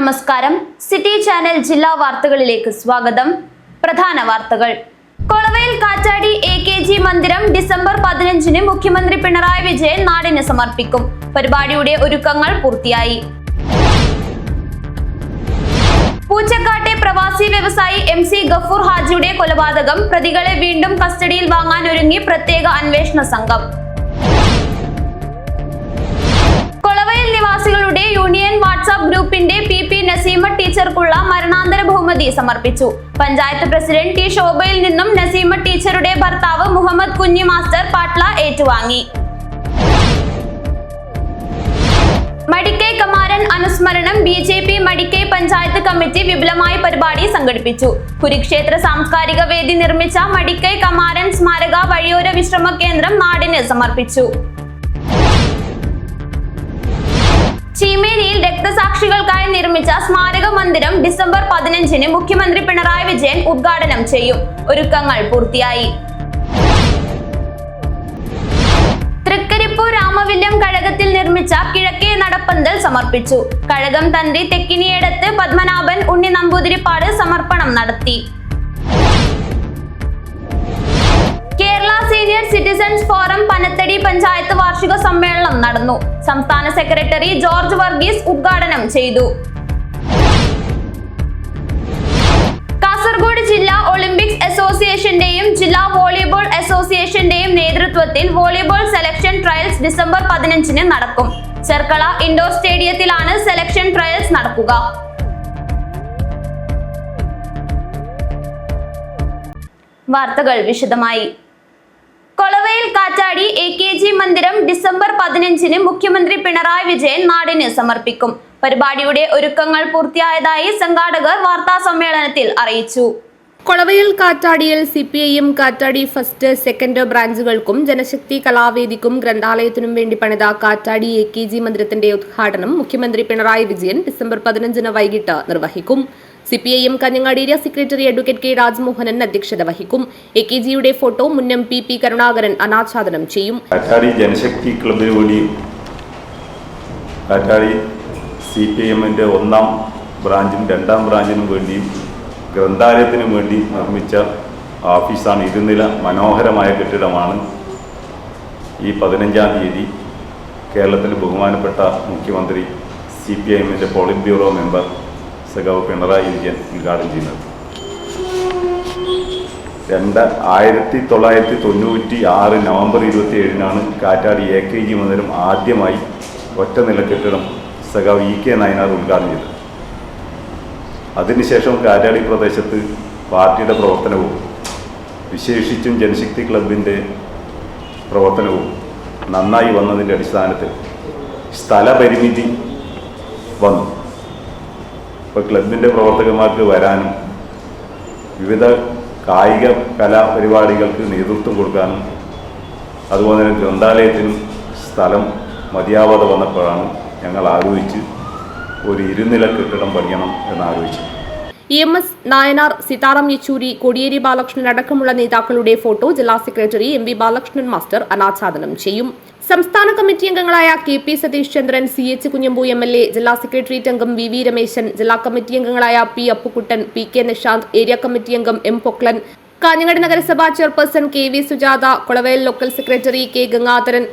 നമസ്കാരം. City channel ജില്ലാ വാർത്തകളിലേക്ക് സ്വാഗതം. പ്രധാന വാർത്തകൾ. കൊളവയിൽ കാറ്റാടി AKG മന്ദിരം ഡിസംബർ 15-ന് മുഖ്യമന്ത്രി പിണറായി വിജയൻ നാടിന് സമർപ്പിക്കും. പരിപാടിയുടെ ഒരുക്കങ്ങൾ പൂർത്തിയായി. പൂച്ചക്കാട്ടെ പ്രവാസി വ്യവസായി MC ഗഫൂർ ഹാജിയുടെ കൊലപാതകം പ്രതികളെ വീണ്ടും കസ്റ്റഡിയിൽ വാങ്ങാനൊരുങ്ങി പ്രത്യേക അന്വേഷണ സംഘം. കൊളവയിൽ നിവാസികളുടെ യൂണിയൻ വാട്സ്ആപ്പ് ഗ്രൂപ്പിന്റെ PP നസീമ ടീച്ചർക്കുള്ള മരണാന്തര ബഹുമതി സമർപ്പിച്ചു. പഞ്ചായത്ത് പ്രസിഡന്റ് T ശോഭയിൽ നിന്നും നസീമ ടീച്ചറുടെ ഭർത്താവ് മുഹമ്മദ് കുഞ്ഞി മാസ്റ്റർ പാട്ല ഏറ്റുവാങ്ങി. മടിക്കൈ കമാരൻ അനുസ്മരണം BJP മടിക്കൈ പഞ്ചായത്ത് കമ്മിറ്റി വിപുലമായ പരിപാടി സംഘടിപ്പിച്ചു. കുരുക്ഷേത്ര സാംസ്കാരിക വേദി നിർമ്മിച്ച മടിക്കൈ കമാരൻ സ്മാരക വഴിയോര വിശ്രമ കേന്ദ്രം നാടിന് സമർപ്പിച്ചു. ചീമേനിയിൽ രക്തസാക്ഷികൾക്കായി നിർമ്മിച്ച സ്മാരക മന്ദിരം ഡിസംബർ 15-ന് മുഖ്യമന്ത്രി പിണറായി വിജയൻ ഉദ്ഘാടനം ചെയ്യും. ഒരുക്കങ്ങൾ പൂർത്തിയായി. തൃക്കരിപ്പൂർ രാമവില്യം കഴകത്തിൽ നിർമ്മിച്ച കിഴക്കേ നടപ്പന്തൽ സമർപ്പിച്ചു. കഴകം തന്ത്രി തെക്കിനിയടത്ത് പത്മനാഭൻ ഉണ്ണി നമ്പൂതിരിപ്പാട് സമർപ്പണം നടത്തി. Kerala senior citizens forum Panathady panchayat വാർഷിക സമ്മേളനം നടന്നു. സംസ്ഥാന സെക്രട്ടറി ജോർജ് വർഗീസ് ഉദ്ഘാടനം ചെയ്തു. കാസർഗോഡ് ജില്ലാ ഒളിമ്പിക്സ് അസോസിയേഷന്റെയും ജില്ലാ വോളിബോൾ അസോസിയേഷന്റെയും നേതൃത്വത്തിൽ വോളിബോൾ സെലക്ഷൻ ട്രയൽസ് ഡിസംബർ 15-ന് നടക്കും. ചെർക്കള ഇൻഡോർ സ്റ്റേഡിയത്തിലാണ് സെലക്ഷൻ ട്രയൽസ് നടക്കുക. വാർത്തകൾ വിശദമായി. കൊളവയിൽ കാറ്റാടി AKG മന്ദിരം ഡിസംബർ 15-ന് മുഖ്യമന്ത്രി പിണറായി വിജയൻ നാടിന് സമർപ്പിക്കും. പരിപാടിയുടെ ഒരുക്കങ്ങൾ പൂർത്തിയായതായി സംഘാടകർ വാർത്താ സമ്മേളനത്തിൽ അറിയിച്ചു. കൊളവയിൽ കാറ്റാടിയിൽ CPIM കാറ്റാടി ഫസ്റ്റ് സെക്കൻഡ് ബ്രാഞ്ചുകൾക്കും ജനശക്തി കലാവേദിക്കും ഗ്രന്ഥാലയത്തിനും വേണ്ടി പണിത കാറ്റാടി AKG മന്ദിരത്തിന്റെ ഉദ്ഘാടനം മുഖ്യമന്ത്രി പിണറായി വിജയൻ ഡിസംബർ 15-ന് വൈകിട്ട് നിർവഹിക്കും. CPIM Kanhangad area secretary advocate K Rajmohanan അധ്യക്ഷത വഹിക്കും. AKGയുടെ ഫോട്ടോ മുൻ MP P കരുണാകരൻ അനാച്ഛാദനം ചെയ്യും. കാറ്റാടി ജനശക്തി ക്ലബിന് വേണ്ടി കാറ്റാടി CPIMന്റെ 1ാം ബ്രാഞ്ചും 2ാം ബ്രാഞ്ചിനും വേണ്ടിയും ഗ്രന്ഥാലയത്തിനും വേണ്ടി നിർമ്മിച്ച ഓഫീസാണ്. ഇരുനില മനോഹരമായ കെട്ടിടമാണ്. ഈ 15-ാം തീയതി കേരളത്തിൻ്റെ ബഹുമാനപ്പെട്ട മുഖ്യമന്ത്രി CPIMന്റെ പോളിറ്റ് ബ്യൂറോ മെമ്പർ സഖാവ് പിണറായി വിജയൻ ഉദ്ഘാടനം ചെയ്യുന്നത്. 1996 നവംബർ 27-നാണ് കാറ്റാടി AKG മന്ദിരം ആദ്യമായി ഒറ്റ നില കെട്ടിടം സഖാവ് EK നായനാർ ഉദ്ഘാടനം ചെയ്തത്. അതിനുശേഷം കാറ്റാടി പ്രദേശത്ത് പാർട്ടിയുടെ പ്രവർത്തനവും വിശേഷിച്ചും ജനശക്തി ക്ലബിൻ്റെ പ്രവർത്തനവും നന്നായി വന്നതിൻ്റെ അടിസ്ഥാനത്തിൽ സ്ഥലപരിമിതി വന്നു. ഇപ്പോൾ ക്ലബിൻ്റെ പ്രവർത്തകന്മാർക്ക് വരാനും വിവിധ കായിക കലാപരിപാടികൾക്ക് നേതൃത്വം കൊടുക്കാനും അതുപോലെ തന്നെ ഗ്രന്ഥാലയത്തിനും സ്ഥലം മതിയാവാതെ വന്നപ്പോഴാണ് ഞങ്ങൾ ആലോചിച്ച് ഒരു ഇരുനില കെട്ടിടം പണിയണം എന്നാലോചിച്ചു. EMS നായനാർ, സീതാറാം യെച്ചൂരി, കോടിയേരി ബാലകൃഷ്ണൻ അടക്കമുള്ള നേതാക്കളുടെ ഫോട്ടോ ജില്ലാ സെക്രട്ടറി MV ബാലകൃഷ്ണൻ മാസ്റ്റർ അനാച്ഛാദനം ചെയ്യും. സംസ്ഥാന കമ്മിറ്റി അംഗങ്ങളായ KP Satheesh Chandran, CH Kunhambu MLA, ജില്ലാ സെക്രട്ടേറിയറ്റ് അംഗം VV രമേശൻ, ജില്ലാ കമ്മിറ്റി അംഗങ്ങളായ P Appukuttan, PK Nishanth, area committee അംഗം M പൊക്ലൻ, കാഞ്ഞങ്ങാട് നഗരസഭാ chairperson KV Sujatha, Kolavayil local secretary K Gangadharan,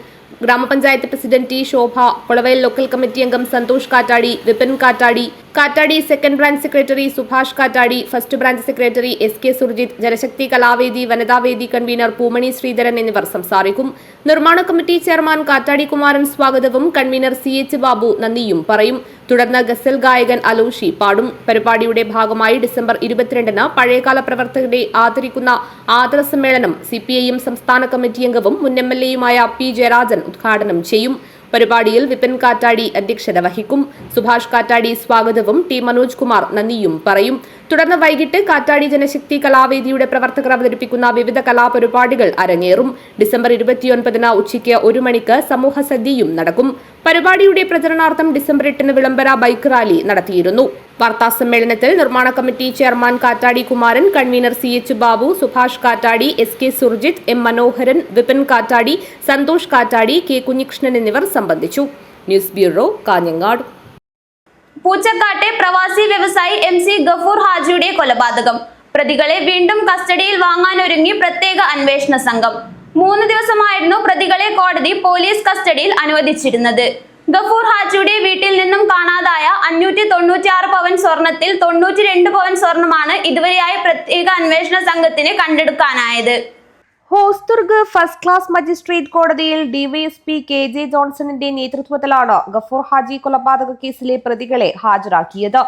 ഗ്രാമപഞ്ചായത്ത് president T Shobha, Kolavayil local committee അംഗം സന്തോഷ് കാറ്റാടി, വിപിൻ കാറ്റാടി, കാറ്റാടി second branch secretary Subhash Kattadi, first branch secretary SK Surjith, Janashakthi Kalavedi Vanithavedi convener Poomani Sreedharan എന്നിവർ സംസാരിക്കും. നിർമ്മാണ കമ്മിറ്റി ചെയർമാൻ കാറ്റാടി കുമാരൻ സ്വാഗതവും കൺവീനർ CH ബാബു നന്ദിയും പറയും. തുടർന്ന് ഗസൽ ഗായകൻ അലോഷി പാടും. പരിപാടിയുടെ ഭാഗമായി ഡിസംബർ 22-ന് പഴയകാല പ്രവർത്തകരെ ആദരിക്കുന്ന ആദര സമ്മേളനം CPIM സംസ്ഥാന കമ്മിറ്റി അംഗവും മുൻ MLA-യുമായ P ജയരാജൻ ഉദ്ഘാടനം ചെയ്യും. പരിപാടിയിൽ വിപിൻ കാറ്റാടി അധ്യക്ഷത വഹിക്കും. സുഭാഷ് കാറ്റാടി സ്വാഗതവും T മനോജ് കുമാർ നന്ദിയും പറയും. തുടർന്ന് വൈകിട്ട് കാറ്റാടി ജനശക്തി കലാവേദിയുടെ പ്രവർത്തകർ അവതരിപ്പിക്കുന്ന വിവിധ കലാപരിപാടികൾ അരങ്ങേറും. ഡിസംബർ 29-ന് ഉച്ചയ്ക്ക് 1 മണിക്ക് സമൂഹ സദ്യയും നടക്കും. പരിപാടിയുടെ പ്രചരണാർത്ഥം ഡിസംബർ 8-ന് വിളംബര ബൈക്ക് റാലി നടത്തിയിരുന്നു. വാർത്താസമ്മേളനത്തിൽ നിർമ്മാണ committee chairman Kattadi Kumaran, convener CH Babu, Subhash Kattadi, SK Surjit, M മനോഹരൻ, വിപിൻ കാറ്റാടി, സന്തോഷ് കാറ്റാടി, K കുഞ്ഞികൃഷ്ണൻ എന്നിവർ സംബന്ധിച്ചു. News bureau, Kanhangad. പൂച്ചക്കാട്ടെ പ്രവാസി വ്യവസായി MC ഗഫൂർ ഹാജിയുടെ കൊലപാതകം. പ്രതികളെ വീണ്ടും കസ്റ്റഡിയിൽ വാങ്ങാനൊരുങ്ങി പ്രത്യേക അന്വേഷണ സംഘം. 3 ദിവസമായിരുന്നു പ്രതികളെ കോടതി പോലീസ് കസ്റ്റഡിയിൽ അനുവദിച്ചിരുന്നത്. ഗഫൂർ ഹാജിയുടെ വീട്ടിൽ നിന്നും കാണാതായ 596 പവൻ സ്വർണത്തിൽ 92 പവൻ സ്വർണമാണ് ഇതുവരെയായി പ്രത്യേക അന്വേഷണ സംഘത്തിന് കണ്ടെടുക്കാനായത്. ഹോസ്ദുർഗ് ഫസ്റ്റ് ക്ലാസ് മജിസ്ട്രേറ്റ് കോടതിയിൽ ഡിവൈഎസ്പി KJ ജോൺസണിന്റെ നേതൃത്വത്തിലാണ് ഗഫൂർ ഹാജി കൊലപാതക കേസിലെ പ്രതികളെ ഹാജരാക്കിയത്.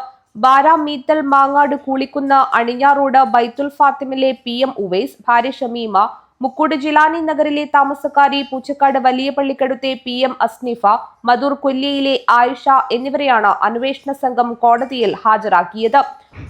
ബാര മീത്തൽ മാങ്ങാട് കൂളിക്കുന്ന് അണിഞ്ഞാറോഡ് ബൈത്തുൽ ഫാത്തിമിലെ PM ഉവൈസ്, ഭാര്യ ഷമീമ, മുക്കൂട് ജിലാനി നഗറിലെ താമസക്കാരി പൂച്ചക്കാട് വലിയ പള്ളിക്കടുത്തെ PM അസ്നിഫ, മധൂർ കൊല്ലിയിലെ ആയിഷ എന്നിവരെയാണ് അന്വേഷണ സംഘം കോടതിയിൽ ഹാജരാക്കിയത്.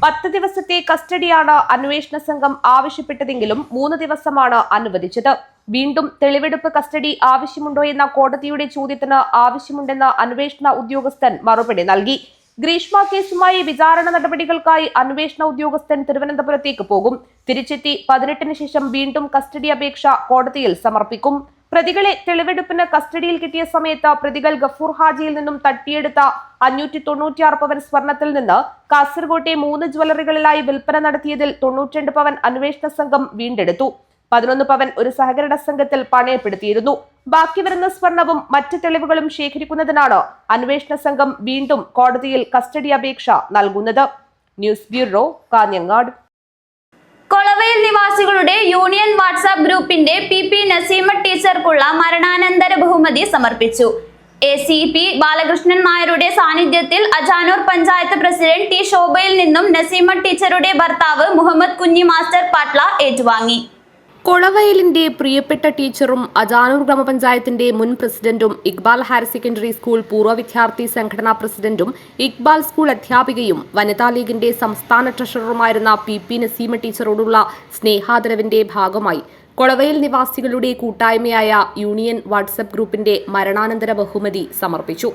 10 ദിവസത്തെ കസ്റ്റഡിയാണ് അന്വേഷണ സംഘം ആവശ്യപ്പെട്ടതെങ്കിലും 3 ദിവസമാണ് അനുവദിച്ചത്. വീണ്ടും തെളിവെടുപ്പ് കസ്റ്റഡി ആവശ്യമുണ്ടോ എന്ന കോടതിയുടെ ചോദ്യത്തിന് ആവശ്യമുണ്ടെന്ന് അന്വേഷണ ഉദ്യോഗസ്ഥൻ മറുപടി നൽകി. ഗ്രീഷ്മ കേസുമായി വിചാരണ നടപടികൾക്കായി അന്വേഷണ ഉദ്യോഗസ്ഥൻ തിരുവനന്തപുരത്തേക്ക് പോകും. തിരിച്ചെത്തി 18-ന് ശേഷം വീണ്ടും കസ്റ്റഡി അപേക്ഷ കോടതിയിൽ സമർപ്പിക്കും. പ്രതികളെ തെളിവെടുപ്പിന് കസ്റ്റഡിയിൽ കിട്ടിയ സമയത്ത് പ്രതികൾ ഗഫൂർ ഹാജിയിൽ നിന്നും തട്ടിയെടുത്ത 596 പവൻ സ്വർണത്തിൽ നിന്ന് കാസർകോട്ടെ 3 ജ്വല്ലറികളിലായി വിൽപ്പന നടത്തിയതിൽ 92 പവൻ അന്വേഷണ സംഘം വീണ്ടെടുത്തു. 11 പവൻ ഒരു സഹകരണ സംഘത്തിൽ പണയപ്പെടുത്തിയിരുന്നു. ബാക്കി വരുന്ന സ്വർണവും മറ്റ് തെളിവുകളും ശേഖരിക്കുന്നതിനാണ് അന്വേഷണ സംഘം വീണ്ടും കോടതിയിൽ കസ്റ്റഡി അപേക്ഷ നൽകുന്നത്. News bureau, Kanhangad. കൊളവയിൽ നിവാസികളുടെ യൂണിയൻ വാട്സാപ്പ് ഗ്രൂപ്പിന്റെ PP നസീമ ടീച്ചർക്കുള്ള മരണാനന്തര ബഹുമതി സമർപ്പിച്ചു. ACP ബാലകൃഷ്ണൻ നായരുടെ സാന്നിധ്യത്തിൽ അജാനൂർ പഞ്ചായത്ത് പ്രസിഡന്റ് T ശോഭയിൽ നിന്നും നസീമ ടീച്ചറുടെ ഭർത്താവ് മുഹമ്മദ് കുഞ്ഞി മാസ്റ്റർ പാട്ല ഏറ്റുവാങ്ങി. കൊളവയലിന്റെ പ്രിയപ്പെട്ട ടീച്ചറും അജാനൂർ ഗ്രാമപഞ്ചായത്തിന്റെ മുൻ പ്രസിഡന്റും ഇക്ബാൽ ഹയർ സെക്കൻഡറി സ്കൂൾ പൂർവ്വ വിദ്യാർത്ഥി സംഘടനാ പ്രസിഡന്റും ഇക്ബാൽ സ്കൂൾ അധ്യാപികയും വനിതാ ലീഗിന്റെ സംസ്ഥാന ട്രഷററുമായിരുന്ന PP നസീമ ടീച്ചറോടുള്ള സ്നേഹാദരവിന്റെ ഭാഗമായി കൊളവയൽ നിവാസികളുടെ കൂട്ടായ്മയായ യൂണിയൻ വാട്സപ്പ് ഗ്രൂപ്പിന്റെ മരണാനന്തര ബഹുമതി സമർപ്പിച്ചു.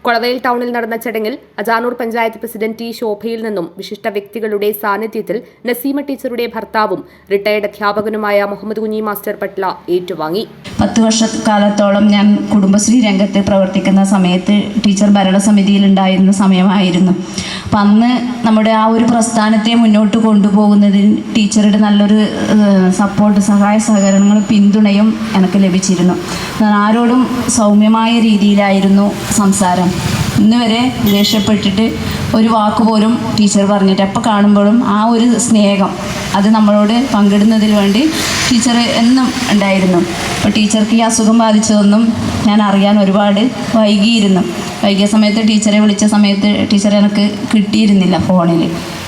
കൊളവയൽ ടൗണിൽ നടന്ന ചടങ്ങിൽ അജാനൂർ പഞ്ചായത്ത് പ്രസിഡന്റ് T ശോഭയിൽ നിന്നും വിശിഷ്ട വ്യക്തികളുടെ സാന്നിധ്യത്തിൽ നസീമ ടീച്ചറുടെ ഭർത്താവും റിട്ടയർഡ് അധ്യാപകനുമായ മുഹമ്മദ് കുഞ്ഞി മാസ്റ്റർ പട്ല ഏറ്റുവാങ്ങി. 10 വർഷക്കാലത്തോളം ഞാൻ കുടുംബശ്രീ രംഗത്ത് പ്രവർത്തിക്കുന്ന സമയത്ത് ടീച്ചർ ഭരണസമിതിയിൽ ഉണ്ടായിരുന്ന സമയമായിരുന്നു. അപ്പം അന്ന് നമ്മുടെ ആ ഒരു പ്രസ്ഥാനത്തെ മുന്നോട്ട് കൊണ്ടുപോകുന്നതിന് ടീച്ചറുടെ നല്ലൊരു സപ്പോർട്ട്, സഹായ സഹകരണങ്ങളും പിന്തുണയും എനിക്ക് ലഭിച്ചിരുന്നു. ആരോടും സൗമ്യമായ രീതിയിലായിരുന്നു സംസാരം. ഇന്ന് വരെ ദേഷ്യപ്പെട്ടിട്ട് ഒരു വാക്ക് പോലും ടീച്ചർ പറഞ്ഞിട്ട് എപ്പോൾ കാണുമ്പോഴും ആ ഒരു സ്നേഹം അത് നമ്മളോട് പങ്കിടുന്നതിന് വേണ്ടി ടീച്ചർ എന്നും ഉണ്ടായിരുന്നു. അപ്പോൾ ടീച്ചർക്ക് ഈ അസുഖം ബാധിച്ചതൊന്നും ഞാൻ അറിയാൻ ഒരുപാട് വൈകിയ സമയത്ത് ടീച്ചറെ വിളിച്ച സമയത്ത് ടീച്ചർ എനിക്ക് കിട്ടിയിരുന്നില്ല ഫോണിൽ.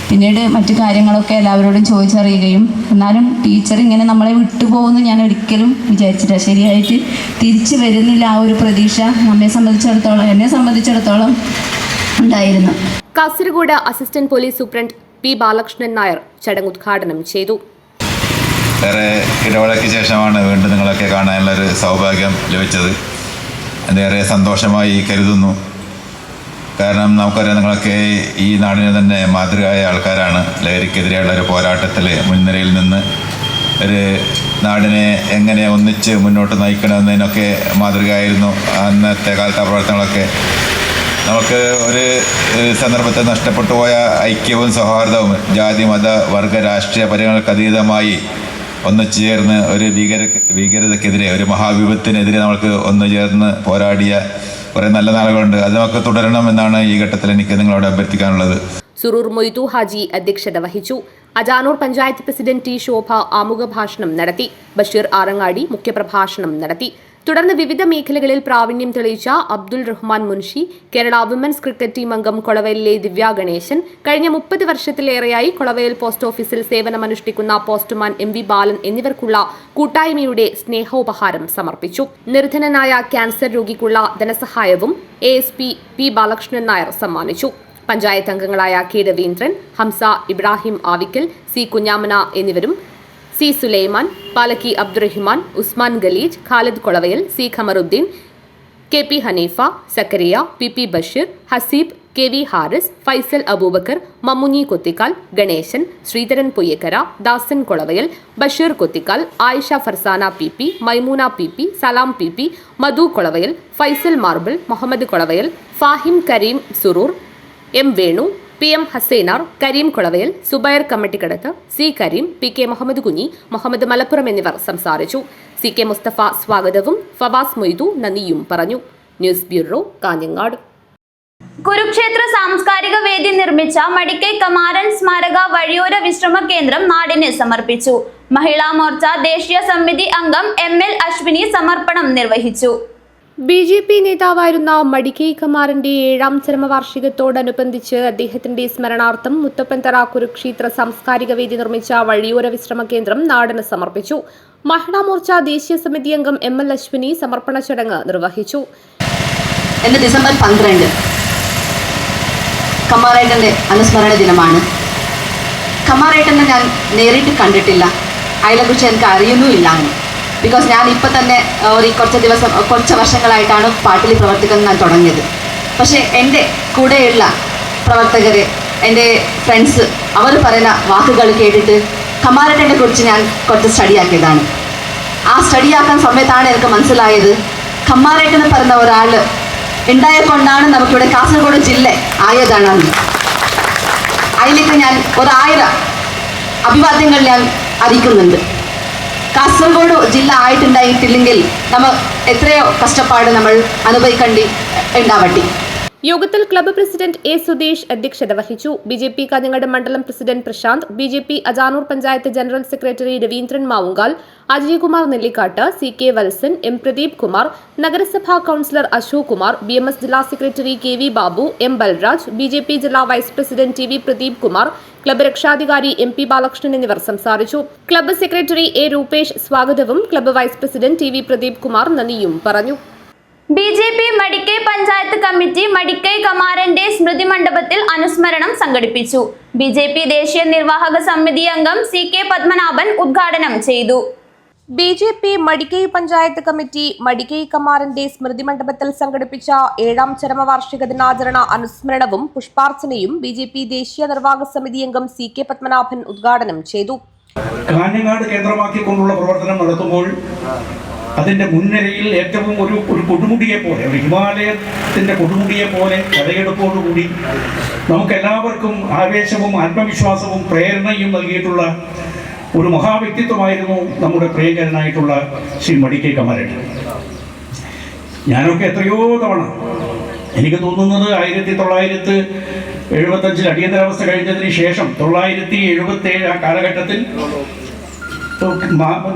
പിന്നീട് മറ്റു കാര്യങ്ങളൊക്കെ എല്ലാവരോടും ചോദിച്ചറിയുകയും, എന്നാലും ടീച്ചർ ഇങ്ങനെ നമ്മളെ വിട്ടുപോകുമെന്ന് ഞാൻ ഒരിക്കലും വിചാരിച്ചില്ല. ശരിയായിട്ട് തിരിച്ചു വരുന്നില്ല ആ ഒരു പ്രതീക്ഷ എന്നെ സംബന്ധിച്ചിടത്തോളം ഉണ്ടായിരുന്നു. Kasaragod assistant police superintendent P Balakrishnan Nair ചടങ്ങ് ഉദ്ഘാടനം ചെയ്തു. ഏറെ ഇടവേളയ്ക്ക് ശേഷമാണ് വീണ്ടും നിങ്ങളൊക്കെ കാണാനുള്ളൊരു സൗഭാഗ്യം ലഭിച്ചത്. അതേറെ സന്തോഷമായി കരുതുന്നു. കാരണം നമുക്കറിയാം, നിങ്ങളൊക്കെ ഈ നാടിന് തന്നെ മാതൃകയായ ആൾക്കാരാണ്. ലഹരിക്കെതിരെയുള്ള ഒരു പോരാട്ടത്തിൽ മുൻനിരയിൽ നിന്ന് ഒരു നാടിനെ എങ്ങനെ ഒന്നിച്ച് മുന്നോട്ട് നയിക്കണമെന്നതിനൊക്കെ മാതൃകയായിരുന്നു അന്നത്തെ കാലത്തെ പ്രവർത്തനങ്ങളൊക്കെ. നമുക്ക് ഒരു സന്ദർഭത്തിൽ നഷ്ടപ്പെട്ടു പോയ ഐക്യവും സൗഹാർദ്ദവും ജാതി, മത, വർഗ, രാഷ്ട്രീയ പരിഗണനകൾക്ക് അതീതമായി ഒന്നിച്ചു ചേർന്ന് ഒരു ഭീകരതയ്ക്കെതിരെ, ഒരു മഹാവിപത്തിനെതിരെ നമുക്ക് ഒന്നു ചേർന്ന് പോരാടിയ കുറേ നല്ല നാളുകളുണ്ട്. അത് നമുക്ക് തുടരണം എന്നാണ് ഈ ഘട്ടത്തിൽ എനിക്ക് നിങ്ങളോട് അഭ്യർത്ഥിക്കാനുള്ളത്. സുറൂർ മൊയ്തു ഹാജി അധ്യക്ഷത വഹിച്ചു. അജാനൂർ പഞ്ചായത്ത് പ്രസിഡന്റ് T ശോഭ ആമുഖ ഭാഷണം നടത്തി. ബഷീർ ആറങ്ങാടി മുഖ്യപ്രഭാഷണം നടത്തി. തുടർന്ന് വിവിധ മേഖലകളിൽ പ്രാവീണ്യം തെളിയിച്ച Abdul Rahman Munshi, Kerala women's cricket team അംഗം കൊളവയലിലെ ദിവ്യ ഗണേശൻ, കഴിഞ്ഞ 30 വർഷത്തിലേറെയായി കൊളവയൽ പോസ്റ്റ് ഓഫീസിൽ സേവനമനുഷ്ഠിക്കുന്ന പോസ്റ്റ്മാൻ MV ബാലൻ എന്നിവർക്കുള്ള കൂട്ടായ്മയുടെ സ്നേഹോപഹാരം സമർപ്പിച്ചു. നിർധനനായ ക്യാൻസർ രോഗിക്കുള്ള ധനസഹായവും ASP P ബാലകൃഷ്ണൻ നായർ സമ്മാനിച്ചു. പഞ്ചായത്ത് അംഗങ്ങളായ K രവീന്ദ്രൻ, ഹംസ, ഇബ്രാഹിം ആവിക്കൽ, C കുഞ്ഞാമന എന്നിവരും C Sulaiman, Palakki Abdurahiman, Usman Khaleej, Khalid Kolavayal, C Khamaruddin, KP Haneefa, Zakariya, PP Basheer, Haseeb, KV Haris, Faisal Abubakar, Mammunhi Kothikkal, Ganeshan, Sreedharan Poyyakkara, Dasan Kolavayal, Basheer Kothikkal, Ayisha Farzana PP, Maimoona PP, Salam PP, Madhu Kolavayal, Faisal marble, Muhammad Kolavayal, Fahim Kareem Suroor, M Venu, PM Hasainar, Kareem Kolavayal, Zubair Kammattikkadath, C Kareem, PK Muhammad Kunhi, Muhammad Malappuram എന്നിവർ സംസാരിച്ചു. CK മുസ്തഫ സ്വാഗതവും ഫവാസ് മൊയ്തു നന്ദിയും പറഞ്ഞു. News bureau, Kanhangad. കുരുക്ഷേത്ര സാംസ്കാരിക വേദി നിർമ്മിച്ച മടിക്കൈ കമാരൻ സ്മാരക വഴിയോര വിശ്രമ കേന്ദ്രം നാടിന് സമർപ്പിച്ചു. മഹിളാ മോർച്ച ദേശീയ സമിതി അംഗം ML അശ്വിനി സമർപ്പണം നിർവഹിച്ചു. BJP നേതാവായിരുന്ന മടിക്കൈ കമാരന്റെ 7ാം ചരമവാർഷികത്തോടനുബന്ധിച്ച് അദ്ദേഹത്തിന്റെ സ്മരണാർത്ഥം മുത്തപ്പൻതറ കുരുക്ഷേത്ര സാംസ്കാരിക വേദി നിർമ്മിച്ച വഴിയോര വിശ്രമ കേന്ദ്രം നാടിന് സമർപ്പിച്ചു. മഹിളാ മോർച്ച ദേശീയ സമിതി അംഗം ML അശ്വിനി സമർപ്പണ ചടങ്ങ് നിർവഹിച്ചു. ഡിസംബർ 12 കമാറേട്ടൻ്റെ അനുസ്മരണ ദിനമാണ്. കമാറേട്ടനെ ഞാൻ നേരിട്ട് കണ്ടിട്ടില്ല, അതിനെക്കുറിച്ച് എനിക്ക് അറിയുന്നുമില്ല. ബിക്കോസ് ഞാൻ ഇപ്പം തന്നെ കുറച്ച് വർഷങ്ങളായിട്ടാണ് പാർട്ടിയിൽ പ്രവർത്തിക്കുന്നത് ഞാൻ തുടങ്ങിയത്. പക്ഷേ എൻ്റെ കൂടെയുള്ള പ്രവർത്തകർ, എൻ്റെ ഫ്രണ്ട്സ്, അവർ പറയുന്ന വാക്കുകൾ കേട്ടിട്ട് കമാറേട്ടനെ കുറിച്ച് ഞാൻ കുറച്ച് സ്റ്റഡിയാക്കിയതാണ്. ആ സ്റ്റഡിയാക്കാൻ സമയത്താണ് എനിക്ക് മനസ്സിലായത് കമാറേട്ടൻ പറഞ്ഞ ഒരാൾ ഉണ്ടായതുകൊണ്ടാണ് നമുക്കിവിടെ കാസർഗോഡ് ജില്ല ആയതാണെന്ന്. അതിലേക്ക് ഞാൻ 1000 അഭിവാദ്യങ്ങൾ ഞാൻ അറിയിക്കുന്നുണ്ട്. കാസർഗോഡ് ജില്ല ആയിട്ടുണ്ടായിട്ടില്ലെങ്കിൽ നമ്മൾ എത്രയോ കഷ്ടപ്പാട് നമ്മൾ അനുഭവിക്കേണ്ടി ഉണ്ടാവട്ടെ. യോഗത്തിൽ ക്ലബ്ബ് പ്രസിഡന്റ് A സുധീഷ് അധ്യക്ഷത വഹിച്ചു. BJP കാഞ്ഞങ്ങാട് മണ്ഡലം president Prashanth, BJP Ajanur panchayat general secretary Raveendran Mavungal, Ajaykumar Nellikkat, CK Valsan, M Pradeep Kumar, നഗരസഭാ കൌൺസിലർ അശോക് കുമാർ, BMS ജില്ലാ secretary KV Babu, M Balraj, BJP ജില്ലാ vice president TV Pradeep Kumar, club രക്ഷാധികാരി MP ബാലകൃഷ്ണൻ എന്നിവർ സംസാരിച്ചു. ക്ലബ്ബ് സെക്രട്ടറി A രൂപേഷ് സ്വാഗതവും club vice president TV Pradeep Kumar നന്ദിയും പറഞ്ഞു. BJP മടിക്കൈ പഞ്ചായത്ത് കമ്മിറ്റി മടിക്കൈ കമാരന്റെ സ്മൃതി മണ്ഡപത്തിൽ അനുസ്മരണം സംഘടിപ്പിച്ചു. BJP ദേശീയ നിർവാഹക സമിതി അംഗം CK പത്മനാഭൻ ഉദ്ഘാടനം ചെയ്തു. BJP മടിക്കൈ പഞ്ചായത്ത് കമ്മിറ്റി മടിക്കൈ കമാരന്റെ സ്മൃതി മണ്ഡപത്തിൽ സംഘടിപ്പിച്ച 7ാം ചരമവാർഷിക ദിനാചരണ അനുസ്മരണവും പുഷ്പാർച്ചനയും BJP ദേശീയ നിർവാഹക സമിതി അംഗം CK പത്മനാഭൻ ഉദ്ഘാടനം ചെയ്തു. കാഞ്ഞങ്ങാട് കേന്ദ്രമാക്കിക്കൊണ്ടുള്ള പ്രവർത്തനം നടത്തുമ്പോൾ അതിൻ്റെ മുൻനിരയിൽ ഏറ്റവും ഒരു കൊടുമുടിയെ പോലെ, ഒരു ഹിമാലയത്തിൻ്റെ കൊടുമുടിയെ പോലെ തലയെടുപ്പോടുകൂടി നമുക്കെല്ലാവർക്കും ആവേശവും ആത്മവിശ്വാസവും പ്രേരണയും നൽകിയിട്ടുള്ള ഒരു മഹാവ്യക്തിത്വമായിരുന്നു നമ്മുടെ പ്രിയങ്കരനായിട്ടുള്ള ശ്രീ മടിക്കൈ കമാരേട്ടൻ. ഞാനൊക്കെ എത്രയോ തവണ, എനിക്ക് തോന്നുന്നത് 1975 അടിയന്തരാവസ്ഥ കഴിഞ്ഞതിന് ശേഷം 977 ആ കാലഘട്ടത്തിൽ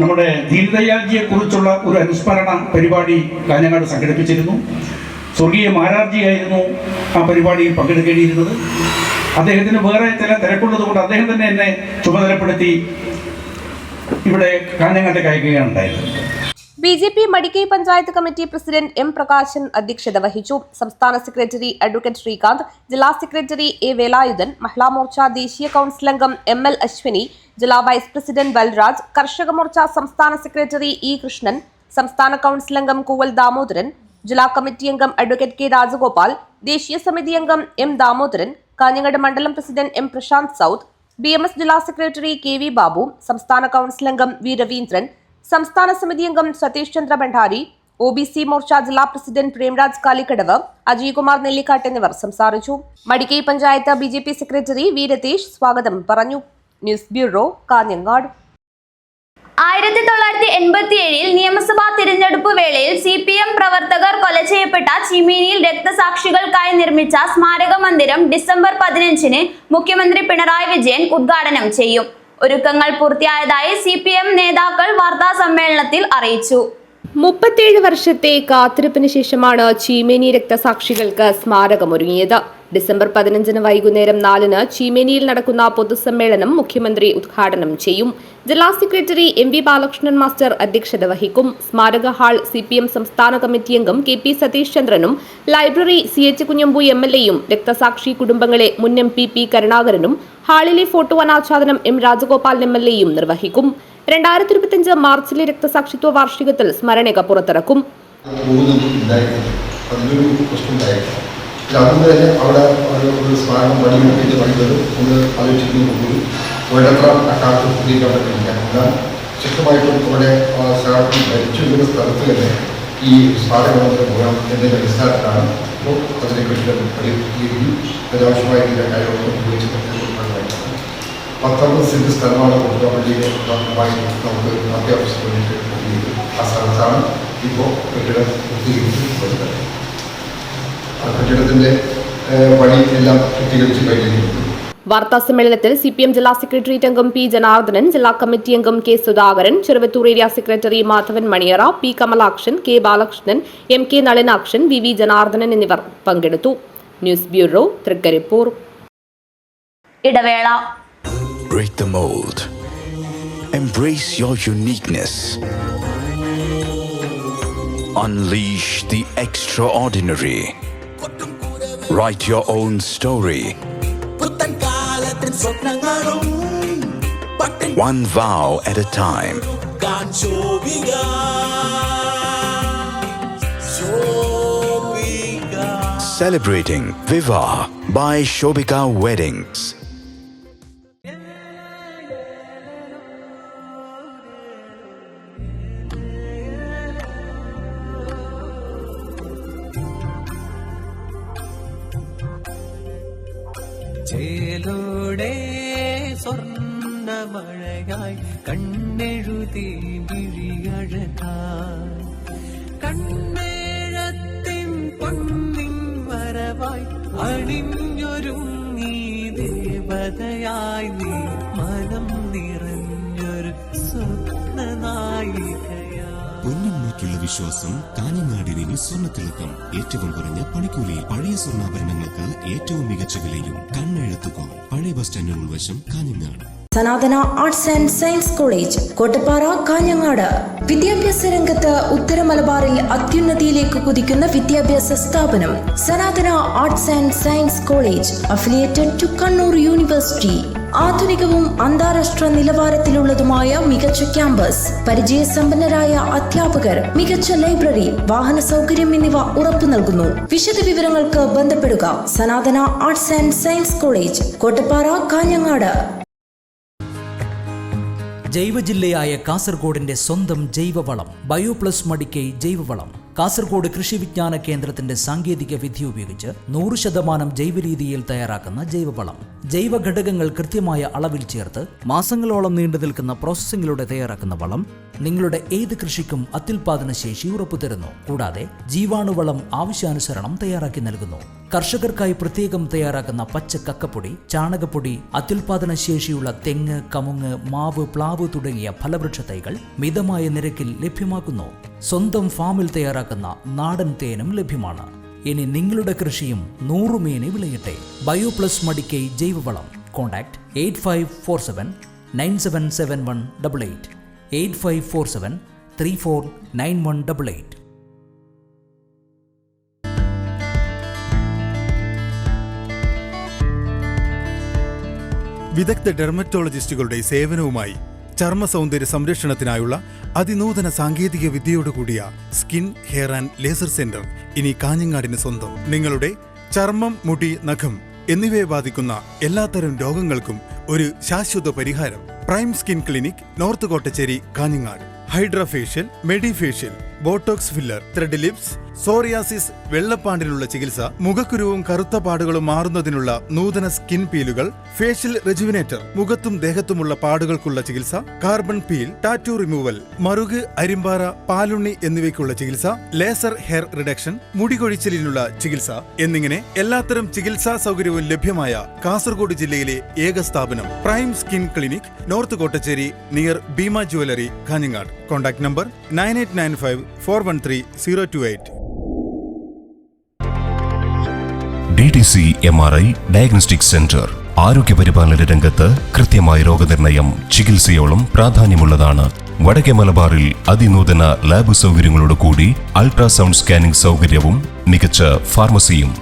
നമ്മുടെ ദീനദയാൽജിയെ കുറിച്ചുള്ള ഒരു അനുസ്മരണ പരിപാടി കാഞ്ഞങ്ങാട് സംഘടിപ്പിച്ചിരുന്നു. സ്വർഗീയ മാരാർജിയായിരുന്നു ആ പരിപാടിയിൽ പങ്കെടുക്കേണ്ടിയിരുന്നത്. അദ്ദേഹത്തിന് വേറെ ചില തിരക്കുള്ളത് കൊണ്ട് അദ്ദേഹം തന്നെ എന്നെ ചുമതലപ്പെടുത്തി ഇവിടെ കാഞ്ഞങ്ങാട്ടേക്ക് അയക്കുകയാണ് ഉണ്ടായത്. BJP Madikai panchayat committee president M Prakashan അധ്യക്ഷത വഹിച്ചു. സംസ്ഥാന സെക്രട്ടറി അഡ്വക്കേറ്റ് ശ്രീകാന്ത്, ജില്ലാ സെക്രട്ടറി A വേലായുധൻ, മഹിളാ മോർച്ച ദേശീയ കൌൺസിൽ അംഗം ML അശ്വിനി, ജില്ലാ വൈസ് പ്രസിഡന്റ് ബൽരാജ്, കർഷക മോർച്ച സംസ്ഥാന സെക്രട്ടറി E കൃഷ്ണൻ, സംസ്ഥാന കൌൺസിൽ അംഗം കൂവൽ ദാമോദരൻ, ജില്ലാ കമ്മിറ്റി അംഗം അഡ്വക്കേറ്റ് K രാജഗോപാൽ, ദേശീയ സമിതി അംഗം M ദാമോദരൻ, കാഞ്ഞങ്ങാട് മണ്ഡലം president M Prashanth Saud, BMS ജില്ലാ സെക്രട്ടറി KV ബാബു, സംസ്ഥാന കൌൺസിൽ അംഗം V രവീന്ദ്രൻ, സംസ്ഥാന സമിതി അംഗം സതീഷ് ചന്ദ്ര ഭണ്ഡാരി, OBC മോർച്ച ജില്ലാ പ്രസിഡന്റ് പ്രേംരാജ് കാലിക്കടവ്, അജയ്കുമാർ നെല്ലിക്കാട്ട് എന്നിവർ സംസാരിച്ചു. Madikai panchayat BJP secretary V Ratheesh സ്വാഗതം പറഞ്ഞു. News bureau, Kanhangad. 1987 നിയമസഭാ തിരഞ്ഞെടുപ്പ് വേളയിൽ CPM പ്രവർത്തകർ കൊല ചെയ്യപ്പെട്ട ചീമേനിയിൽ രക്തസാക്ഷികൾക്കായി നിർമ്മിച്ച സ്മാരക മന്ദിരം ഡിസംബർ 15 മുഖ്യമന്ത്രി പിണറായി വിജയൻ ഉദ്ഘാടനം ചെയ്യും. ഒരുക്കങ്ങൾ പൂർത്തിയായതായി CPM നേതാക്കൾ വാർത്താ സമ്മേളനത്തിൽ അറിയിച്ചു. 37 വർഷത്തെ കാത്തിരിപ്പിന് ശേഷമാണ് ചീമേനി രക്തസാക്ഷികൾക്ക് സ്മാരകമൊരുങ്ങിയത്. ഡിസംബർ 15 വൈകുന്നേരം 4 ചീമേനിയിൽ നടക്കുന്ന പൊതുസമ്മേളനം മുഖ്യമന്ത്രി ഉദ്ഘാടനം ചെയ്യും. ജില്ലാ സെക്രട്ടറി MV ബാലകൃഷ്ണൻ മാസ്റ്റർ അധ്യക്ഷത വഹിക്കും. സ്മാരക ഹാൾ CPM സംസ്ഥാന കമ്മിറ്റി അംഗം KP സതീഷ് ചന്ദ്രനും ലൈബ്രറി CH കുഞ്ഞമ്പു MLAയും രക്തസാക്ഷി കുടുംബങ്ങളെ മുൻ MP P കരുണാകരനും ഹാളിലെ ഫോട്ടോ അനാച്ഛാദനം M രാജഗോപാൽ MLAയും നിർവഹിക്കും. 2025 മാർച്ചിലെ രക്തസാക്ഷിത്വ വാർഷികത്തിൽ സ്മരണിക പുറത്തിറക്കും. അതുകൊണ്ട് തന്നെ അവിടെ ഒരു സ്മാരകം പണിയെടുത്തിട്ട് പണിതത് ഒന്ന് ആലോചിക്കുന്നതോടുകൂടി ഒരിടത്ര അക്കാലത്ത് സ്ഥിരീകരിക്കാൻ പറ്റുന്നില്ല. എന്നാൽ ശക്തമായിട്ടും അവിടെ മരിച്ചു വരുന്ന സ്ഥലത്ത് തന്നെ ഈ സ്മാരക മന്ദിരം മുഖം എന്നതിൻ്റെ അടിസ്ഥാനത്തിലാണ് ഇപ്പോൾ അതിനെ കെട്ടിടം പണിയെടുക്കുകയും അനാവശ്യമായ രീതിയിൽ കാര്യങ്ങളൊന്നും ഉപയോഗിച്ച് കൊടുക്കാനായിട്ടാണ് 19 സെൻറ്റ് സ്ഥലമാണ് കൊടുക്കാപ്പള്ളിയിലെ ഭാഗമായി നമുക്ക് അത്യാവശ്യത്തിന് വേണ്ടിയിട്ട് ഉപയോഗിക്കുന്നത്. ആ സ്ഥലത്താണ് ഇപ്പോൾ കെട്ടിടം പൂർത്തീകരിച്ച് വരുന്നത്. ആ കെട്ടിടത്തിൻ്റെ പണി എല്ലാം പൂർത്തീകരിച്ച് കഴിഞ്ഞിരിക്കുന്നു. വാർത്താസമ്മേളനത്തിൽ CPM ജില്ലാ സെക്രട്ടേറിയറ്റ് അംഗം P. ജനാർദ്ദനൻ, ജില്ലാ കമ്മിറ്റി അംഗം K. Sudhakaran, Cheruvathur area secretary Madhavan Maniyara, P. Kamalakshan, K. Balakrishnan, M. K. Nalinakshan, V. Janardhanan എന്നിവർ പങ്കെടുത്തു. News bureau, Trikaripur. ഇടവേള. Break the mold. Embrace your uniqueness. Unleash the extraordinary. Write your own story. One vow at a time. Celebrating Viva by Shobika Weddings. ചേലോടെ സ്വർണ്ണമഴയായി കണ്ണെഴുതി വിഴിയഴകായി കണ്ണേഴത്തിൻ പൊന്നിൻ വരവായി അണിഞ്ഞൊരുങ്ങി ദേവതയായി നീ മനം നിറഞ്ഞൊരു സ്വപ്നനായികയായി. പൊന്നിന്മേറ്റുള്ള വിശ്വാസം കാഞ്ഞങ്ങാടിന് സ്വർണ്ണത്തിളക്കം. ഏറ്റവും കുറഞ്ഞ പണിക്കൂലിയിൽ പഴയ സ്വർണ്ണാഭരണങ്ങൾക്ക് ഏറ്റവും മികച്ച വിലയും കണ്ണെഴുത്തുകൾ. പഴയ ബസ് സ്റ്റാൻഡിന് ഉൾവശം, Kanhangad. Sanathana arts and science college, Kottappara, Kanhangad. വിദ്യാഭ്യാസ രംഗത്ത് ഉത്തര മലബാറിൽ അത്യുന്നതിയിലേക്ക് കുതിക്കുന്ന വിദ്യാഭ്യാസ സ്ഥാപനം Sanathana arts and science college, affiliated to Kannur university. ആധുനികവും അന്താരാഷ്ട്ര നിലവാരത്തിലുള്ളതുമായ മികച്ച ക്യാമ്പസ്, പരിചയസമ്പന്നരായ അധ്യാപകർ, മികച്ച ലൈബ്രറി, വാഹന സൗകര്യം എന്നിവ ഉറപ്പു നൽകുന്നു. വിശദ വിവരങ്ങൾക്ക് ബന്ധപ്പെടുക. Sanathana arts and science college, Kottappara, Kanhangad. ജൈവജില്ലയായ കാസർഗോഡിന്റെ സ്വന്തം ജൈവവളം ബയോപ്ലസ് മടിക്കൈ ജൈവവളം. കാസർഗോഡ് കൃഷി വിജ്ഞാന കേന്ദ്രത്തിന്റെ സാങ്കേതിക വിദ്യ ഉപയോഗിച്ച് 100% ജൈവരീതിയിൽ തയ്യാറാക്കുന്ന ജൈവവളം. ജൈവ ഘടകങ്ങൾ കൃത്യമായ അളവിൽ ചേർത്ത് മാസങ്ങളോളം നീണ്ടു നിൽക്കുന്ന പ്രോസസ്സിംഗിലൂടെ തയ്യാറാക്കുന്ന വളം നിങ്ങളുടെ ഏത് കൃഷിക്കും അത്യുൽപാദന ശേഷി ഉറപ്പുതരുന്നു. കൂടാതെ ജീവാണുവളം ആവശ്യാനുസരണം തയ്യാറാക്കി നൽകുന്നു. കർഷകർക്കായി പ്രത്യേകം തയ്യാറാക്കുന്ന പച്ച കക്കപ്പൊടി, ചാണകപ്പൊടി, അത്യുൽപാദന ശേഷിയുള്ള തെങ്ങ്, കമുങ്ങ്, മാവ്, പ്ലാവ് തുടങ്ങിയ ഫലവൃക്ഷ തൈകൾ മിതമായ നിരക്കിൽ ലഭ്യമാക്കുന്നു. സ്വന്തം ഫാമിൽ തയ്യാറാക്കുന്ന നാടൻ തേനും ലഭ്യമാണ്. ഇനി നിങ്ങളുടെ കൃഷിയും 100 മേനി വിളയട്ടെ. ബയോപ്ലസ് മടിക്കൈ ജൈവവളം. കോൺടാക്ട് 8547977188, 8547349188. വിദഗ്ധ ഡെർമറ്റോളജിസ്റ്റുകളുടെ സേവനവുമായി ചർമ്മ സൗന്ദര്യ സംരക്ഷണത്തിനായുള്ള അതിനൂതന സാങ്കേതിക വിദ്യയോടുകൂടിയ skin, hair and laser centre ഇനി കാഞ്ഞങ്ങാടിന് സ്വന്തം. നിങ്ങളുടെ ചർമ്മം, മുടി, നഖം എന്നിവയെ ബാധിക്കുന്ന എല്ലാത്തരം രോഗങ്ങൾക്കും ഒരു ശാശ്വത പരിഹാരം. Prime skin clinic, north Kottacheri, Kanhangad. Hydrafacial, medifacial, botox filler, thread lips, psoriasis, വെള്ളപ്പാണ്ടിനുള്ള ചികിത്സ, മുഖക്കുരുവും കറുത്ത പാടുകളും മാറുന്നതിനുള്ള നൂതന സ്കിൻ പീലുകൾ, ഫേഷ്യൽ റെജുവിനേറ്റർ, മുഖത്തും ദേഹത്തുമുള്ള പാടുകൾക്കുള്ള ചികിത്സ, കാർബൺ പീൽ, ടാറ്റു റിമൂവൽ, മറുക്, അരിമ്പാറ, പാലുണ്ണി എന്നിവയ്ക്കുള്ള ചികിത്സ, ലേസർ ഹെയർ റിഡക്ഷൻ, മുടികൊഴിച്ചിലിനുള്ള ചികിത്സ എന്നിങ്ങനെ എല്ലാത്തരം ചികിത്സാ സൗകര്യവും ലഭ്യമായ കാസർഗോഡ് ജില്ലയിലെ ഏക സ്ഥാപനം prime skin clinic, north Kottacheri, near Bhima jewellery, Kanhangad. Contact number 9895413028. DTC MRI diagnostic centre. ആരോഗ്യപരിപാലന രംഗത്ത് കൃത്യമായ രോഗനിർണയം ചികിത്സയോളം പ്രാധാന്യമുള്ളതാണ്. വടക്കേ മലബാറിൽ അതിനൂതന ലാബ് സൗകര്യങ്ങളോട് കൂടി അൾട്രാസൗണ്ട് സ്കാനിംഗ് സൗകര്യവും മികച്ച ഫാർമസിയും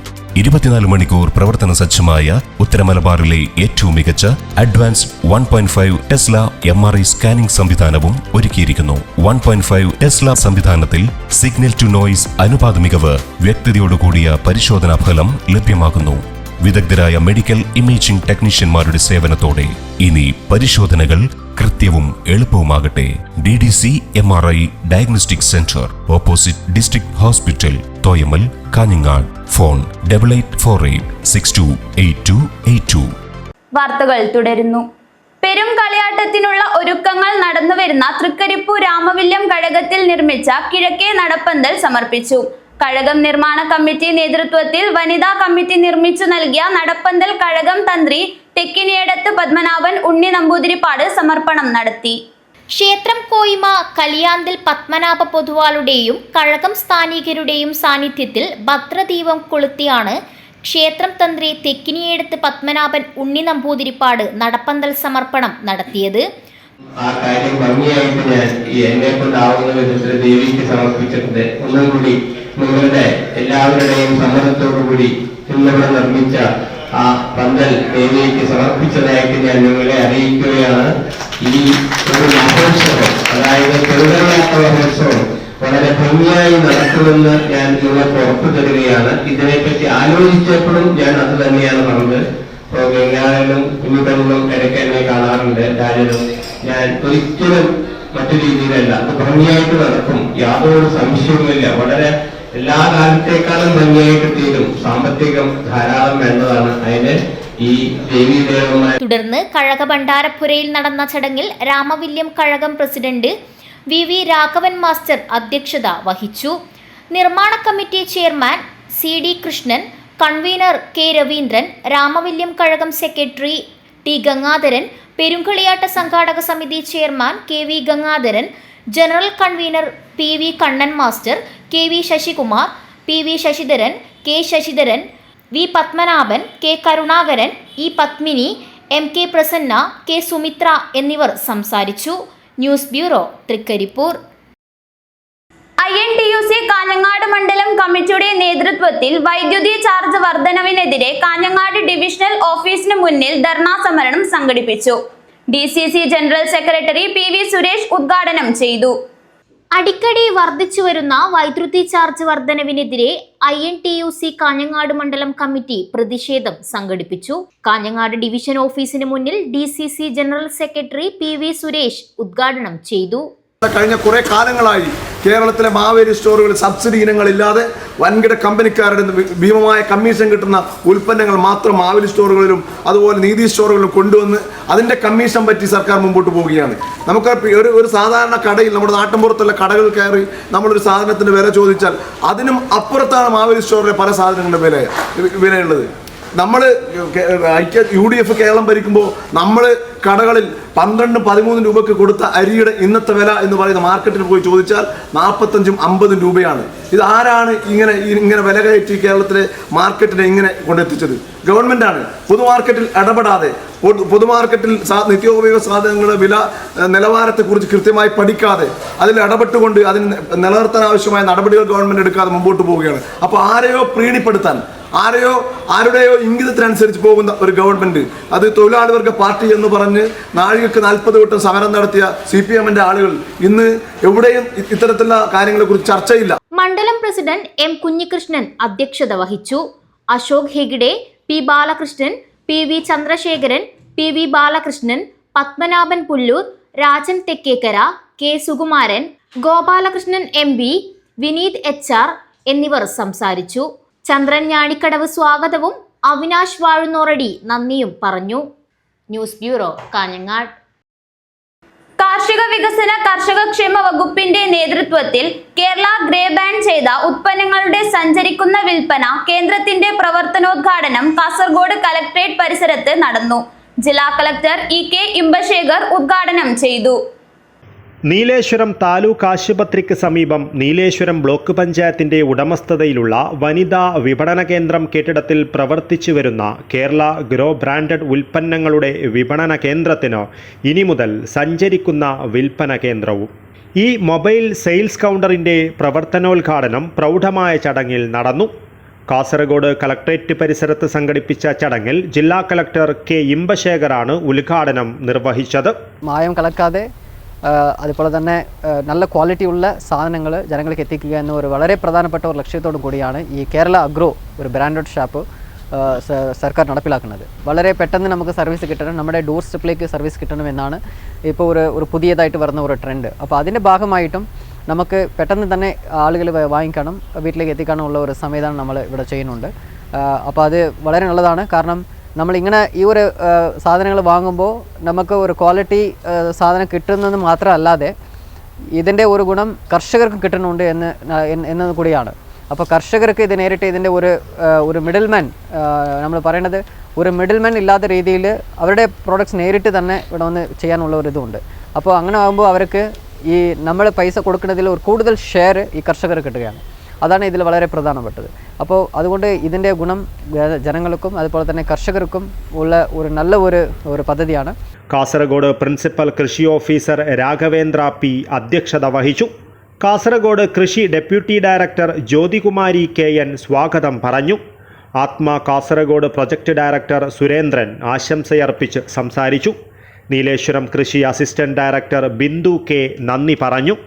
24 മണിക്കൂർ പ്രവർത്തന സജ്ജമായ ഉത്തര മലബാറിലെ ഏറ്റവും മികച്ച അഡ്വാൻസ്ഡ് 1.5 ടെസ്ല MRI സ്കാനിംഗ് സംവിധാനവും ഒരുക്കിയിരിക്കുന്നു. 1.5 ടെസ്ല സംവിധാനത്തിൽ സിഗ്നൽ ടു നോയ്സ് അനുപാത മികവ്, വ്യക്തതയോടുകൂടിയ പരിശോധനാ ഫലം ലഭ്യമാകുന്നു. വിദഗ്ധരായ മെഡിക്കൽ ഇമേജിംഗ് ടെക്നീഷ്യന്മാരുടെ സേവനത്തോടെ ഇനി പരിശോധനകൾ കൃത്യവും എളുപ്പവുമാകട്ടെ. DDC MRI diagnostic centre, opposite district hospital, Thoyamal, Kanhangad. Phone 8848628282. വാർത്തകൾ തുടരുന്നു. പെരും കളിയാട്ടത്തിനുള്ള ഒരുക്കങ്ങൾ നടന്നുവരുന്ന തൃക്കരിപ്പൂർ രാമവില്യം കഴകത്തിൽ നിർമ്മിച്ച കിഴക്കേ നടപ്പന്തൽ സമർപ്പിച്ചു. കഴകം നിർമ്മാണ കമ്മിറ്റി നേതൃത്വത്തിൽ വനിതാ കമ്മിറ്റി നിർമ്മിച്ചു നൽകിയ നടപ്പന്തൽ കഴകം തന്ത്രി തെക്കിനിയടത്ത് പത്മനാഭൻ ഉണ്ണി നമ്പൂതിരിപ്പാട് സമർപ്പണം നടത്തി. ക്ഷേത്രം കോയിമ കലിയാന്തിൽ പത്മനാഭ പൊതുവാളുടെയും കഴകം സ്ഥാനികരുടെയും സാന്നിധ്യത്തിൽ ഭദ്രദീപം കൊളുത്തിയാണ് ക്ഷേത്രം തന്ത്രി തെക്കിനിയടത്ത് പത്മനാഭൻ ഉണ്ണി നമ്പൂതിരിപ്പാട് നടപ്പന്തൽ സമർപ്പണം നടത്തിയത്. ആ കാര്യം ഭംഗിയായിട്ട് ഞാൻ എന്നെ കൊണ്ടാവുന്ന വിധത്തിൽ ദേവിക്ക് സമർപ്പിച്ചിട്ടുണ്ട്. ഒന്നും കൂടി നിങ്ങളുടെ എല്ലാവരുടെയും സമ്മതത്തോടുകൂടി ഇന്നിവിടെ നിർമ്മിച്ച ആ പന്തൽ ദേവിക്ക് സമർപ്പിച്ചതായിട്ട് ഞാൻ നിങ്ങളെ അറിയിക്കുകയാണ്. ഈ ഒരു മഹോത്സവം, അതായത് പെരുന്തൽയാത്ര മഹോത്സവം വളരെ ഭംഗിയായി നടക്കുമെന്ന് ഞാൻ നിങ്ങൾക്ക് ഉറപ്പു തരികയാണ്. ഇതിനെപ്പറ്റി ആലോചിച്ചപ്പോഴും ഞാൻ അത് തന്നെയാണ് പറഞ്ഞത്. ഇപ്പോൾ ഗംഗാധരനും കുഞ്ഞുകളിലും ഇടയ്ക്ക് എന്നെ കാണാറുണ്ട്. രാജനും ഞാൻ ഒരിക്കലും മറ്റു രീതിയിലല്ല, അത് ഭംഗിയായിട്ട് നടക്കും, യാതൊരു സംശയവുമില്ല. വളരെ എല്ലാ കാലത്തേക്കാളും ഭംഗിയായിട്ട് തീരും. സാമ്പത്തികം ധാരാളം വേണ്ടതാണ് അതിന്. ഈ ദേവീദേവന്മാർ തുടർന്ന് കഴക ഭണ്ഡാരപ്പുരയിൽ നടന്ന ചടങ്ങിൽ Ramavilyam Kazhakam president VV Raghavan master അധ്യക്ഷത വഹിച്ചു. നിർമ്മാണ committee chairman CD Krishnan, convener K Raveendran, Ramavilyam Kazhakam secretary T Gangadharan, പെരുങ്കളിയാട്ട സംഘാടക സമിതി chairman KV Gangadharan, general convener PV Kannan master, KV Sasikumar, PV Sasidharan, K Sasidharan, V Padmanabhan, K Karunakaran, E Padmini, MK Prasanna, K Sumithra എന്നിവർ സംസാരിച്ചു. News bureau, Thrikaripur. INTUC Kanhangad മണ്ഡലം കമ്മിറ്റിയുടെ നേതൃത്വത്തിൽ വൈദ്യുതി ചാർജ് വർധനവിനെതിരെ കാഞ്ഞങ്ങാട് ഡിവിഷണൽ ഓഫീസിന് മുന്നിൽ ധർണാ സമരം സംഘടിപ്പിച്ചു. DCC general secretary PV Suresh ഉദ്ഘാടനം ചെയ്തു. അടിക്കടി വർദ്ധിച്ചുവരുന്ന വൈദ്യുതി ചാർജ് വർധനവിനെതിരെ INTUC കാഞ്ഞങ്ങാട് മണ്ഡലം കമ്മിറ്റി പ്രതിഷേധം സംഘടിപ്പിച്ചു. കാഞ്ഞങ്ങാട് ഡിവിഷൻ ഓഫീസിന് മുന്നിൽ DCC general secretary PV Suresh ഉദ്ഘാടനം ചെയ്തു. കഴിഞ്ഞ കുറെ കാലങ്ങളായി കേരളത്തിലെ മാവേലി സ്റ്റോറുകളിൽ സബ്സിഡി ഇനങ്ങളില്ലാതെ വൻകിട കമ്പനിക്കാരുടെ ഭീമമായ കമ്മീഷൻ കിട്ടുന്ന ഉൽപ്പന്നങ്ങൾ മാത്രം മാവേലി സ്റ്റോറുകളിലും അതുപോലെ നീതി സ്റ്റോറുകളിലും കൊണ്ടുവന്ന് അതിൻ്റെ കമ്മീഷൻ പറ്റി സർക്കാർ മുമ്പോട്ട് പോവുകയാണ്. നമുക്ക് ഒരു സാധാരണ കടയിൽ, നമ്മുടെ നാട്ടിൻപുറത്തുള്ള കടകൾ കയറി നമ്മളൊരു സാധനത്തിന് വില ചോദിച്ചാൽ അതിനും അപ്പുറത്താണ് മാവേലി സ്റ്റോറിലെ പല സാധനങ്ങളുടെ വിലയുള്ളത്. നമ്മൾ UDF കേരളം ഭരിക്കുമ്പോൾ നമ്മൾ കടകളിൽ 12-13 രൂപയ്ക്ക് കൊടുത്ത അരിയുടെ ഇന്നത്തെ വില എന്ന് പറയുന്ന മാർക്കറ്റിൽ പോയി ചോദിച്ചാൽ 40-50 രൂപയാണ്. ഇത് ആരാണ് ഇങ്ങനെ വില കയറ്റി കേരളത്തിലെ മാർക്കറ്റിനെ ഇങ്ങനെ കൊണ്ടെത്തിച്ചത്? ഗവൺമെൻറ്റാണ്. പൊതുമാർക്കറ്റിൽ ഇടപെടാതെ, പൊതുമാർക്കറ്റിൽ നിത്യോപയോഗ സാധനങ്ങളുടെ വില നിലവാരത്തെക്കുറിച്ച് കൃത്യമായി പഠിക്കാതെ അതിൽ ഇടപെട്ടുകൊണ്ട് അതിന് നിലനിർത്താൻ ആവശ്യമായ നടപടികൾ ഗവൺമെൻറ് എടുക്കാതെ മുമ്പോട്ട് പോവുകയാണ്. അപ്പോൾ ആരെയോ പ്രീണിപ്പെടുത്താൻ, ആരുടെയോ ഇംഗിതത്തിനനുസരിച്ച് പോകുന്ന ഒരു ഗവൺമെന്റ്, അത് തൊഴിലാളി വർഗ പാർട്ടി എന്ന് പറഞ്ഞ് നാഴികക്ക് 40 വട്ടം സമരം നടത്തിയ CPM-ന്റെ ആളുകൾ ഇന്ന് എവിടെയും ഇത്തരത്തിലുള്ള കാര്യങ്ങളെ കുറിച്ച് ചർച്ചയില്ല. മണ്ഡലം പ്രസിഡന്റ് M കുഞ്ഞികൃഷ്ണൻ അധ്യക്ഷത വഹിച്ചു. Ashok Hegde, P Balakrishnan, PV Chandrasekharan, PV Balakrishnan, Padmanabhan Pullur, Rajan Thekkekara, K Sukumaran, Gopalakrishnan MB, Vineeth HR എന്നിവർ സംസാരിച്ചു. ചന്ദ്രൻ ഞാണിക്കടവ് സ്വാഗതവും അവിനാശ് വാഴുന്നോറടി നന്ദിയും പറഞ്ഞു. News bureau, Kanhangad. കാർഷിക വികസന കർഷക ക്ഷേമ വകുപ്പിന്റെ നേതൃത്വത്തിൽ കേരള ഗ്രേ ബാൻ ചെയ്ത ഉൽപ്പന്നങ്ങളുടെ സഞ്ചരിക്കുന്ന വിൽപ്പന കേന്ദ്രത്തിന്റെ പ്രവർത്തനോദ്ഘാടനം കാസർഗോഡ് കലക്ട്രേറ്റ് പരിസരത്ത് നടന്നു. ജില്ലാ കളക്ടർ EK ഇമ്പശേഖർ ഉദ്ഘാടനം ചെയ്തു. നീലേശ്വരം താലൂക്ക് ആശുപത്രിക്ക് സമീപം നീലേശ്വരം ബ്ലോക്ക് പഞ്ചായത്തിന്റെ ഉടമസ്ഥതയിലുള്ള വനിതാ വിപണന കേന്ദ്രം കെട്ടിടത്തിൽ പ്രവർത്തിച്ചു വരുന്ന കേരള ഗ്രോ ബ്രാൻഡഡ് ഉൽപ്പന്നങ്ങളുടെ വിപണന കേന്ദ്രത്തിന് ഇനി മുതൽ സഞ്ചരിക്കുന്ന വിൽപ്പന കേന്ദ്രവും. ഈ മൊബൈൽ സെയിൽസ് കൗണ്ടറിന്റെ പ്രവർത്തനോദ്ഘാടനം പ്രൗഢമായ ചടങ്ങിൽ നടന്നു. കാസർഗോഡ് കളക്ട്രേറ്റ് പരിസരത്ത് സംഘടിപ്പിച്ച ചടങ്ങിൽ ജില്ലാ കളക്ടർ K ഇമ്പശേഖറാണ് ഉദ്ഘാടനം നിർവഹിച്ചത്. മായം കലക്കാതെ അതുപോലെ തന്നെ നല്ല ക്വാളിറ്റി ഉള്ള സാധനങ്ങൾ ജനങ്ങൾക്ക് എത്തിക്കുക എന്ന ഒരു വളരെ പ്രധാനപ്പെട്ട ഒരു ലക്ഷ്യത്തോടു കൂടിയാണ് ഈ കേരള അഗ്രോ ഒരു ബ്രാൻഡഡ് ഷോപ്പ് സർക്കാർ നടപ്പിലാക്കുന്നത്. വളരെ പെട്ടെന്ന് നമുക്ക് സർവീസ് കിട്ടണം, നമ്മുടെ ഡോർ സ്റ്റെപ്പിലേക്ക് സർവീസ് കിട്ടണമെന്നാണ് ഇപ്പോൾ ഒരു പുതിയതായിട്ട് വരുന്ന ഒരു ട്രെൻഡ്. അപ്പോൾ അതിൻ്റെ ഭാഗമായിട്ടും നമുക്ക് പെട്ടെന്ന് തന്നെ ആളുകൾ വാങ്ങിക്കണം, വീട്ടിലേക്ക് എത്തിക്കാനുള്ള ഒരു സംവിധാനം നമ്മൾ ഇവിടെ ചെയ്യുന്നുണ്ട്. അപ്പോൾ അത് വളരെ നല്ലതാണ്. കാരണം നമ്മളിങ്ങനെ ഈ ഒരു സാധനങ്ങൾ വാങ്ങുമ്പോൾ നമുക്ക് ഒരു ക്വാളിറ്റി സാധനം കിട്ടുന്നത് മാത്രമല്ലാതെ ഇതിൻ്റെ ഒരു ഗുണം കർഷകർക്കും കിട്ടുന്നുണ്ട് എന്നത് കൂടിയാണ്. അപ്പോൾ കർഷകർക്ക് ഇത് നേരിട്ട് ഇതിൻ്റെ ഒരു മിഡിൽമാൻ, നമ്മൾ പറയുന്നത് ഒരു മിഡിൽമാൻ ഇല്ലാത്ത രീതിയിൽ അവരുടെ പ്രോഡക്റ്റ്സ് നേരിട്ട് തന്നെ ഇവിടെ വന്ന് ചെയ്യാനുള്ള ഒരു ഇതുണ്ട്. അപ്പോൾ അങ്ങനെ ആകുമ്പോൾ അവർക്ക് ഈ നമ്മൾ പൈസ കൊടുക്കുന്നതിൽ ഒരു കൂടുതൽ ഷെയർ ഈ കർഷകർ കിട്ടുകയാണ്. അതാണ് ഇതിൽ വളരെ പ്രധാനപ്പെട്ടത്. അപ്പോൾ അതുകൊണ്ട് ഇതിൻ്റെ ഗുണം ജനങ്ങൾക്കും അതുപോലെ തന്നെ കർഷകർക്കും ഉള്ള ഒരു നല്ല ഒരു പദ്ധതിയാണ്. കാസർഗോഡ് പ്രിൻസിപ്പൽ കൃഷി ഓഫീസർ രാഘവേന്ദ്ര പി അധ്യക്ഷത വഹിച്ചു. കാസർഗോഡ് കൃഷി ഡെപ്യൂട്ടി ഡയറക്ടർ ജ്യോതികുമാരി KN സ്വാഗതം പറഞ്ഞു. ആത്മ കാസർഗോഡ് പ്രൊജക്ട് ഡയറക്ടർ സുരേന്ദ്രൻ ആശംസയർപ്പിച്ച് സംസാരിച്ചു. നീലേശ്വരം കൃഷി അസിസ്റ്റന്റ് ഡയറക്ടർ ബിന്ദു K നന്ദി പറഞ്ഞു.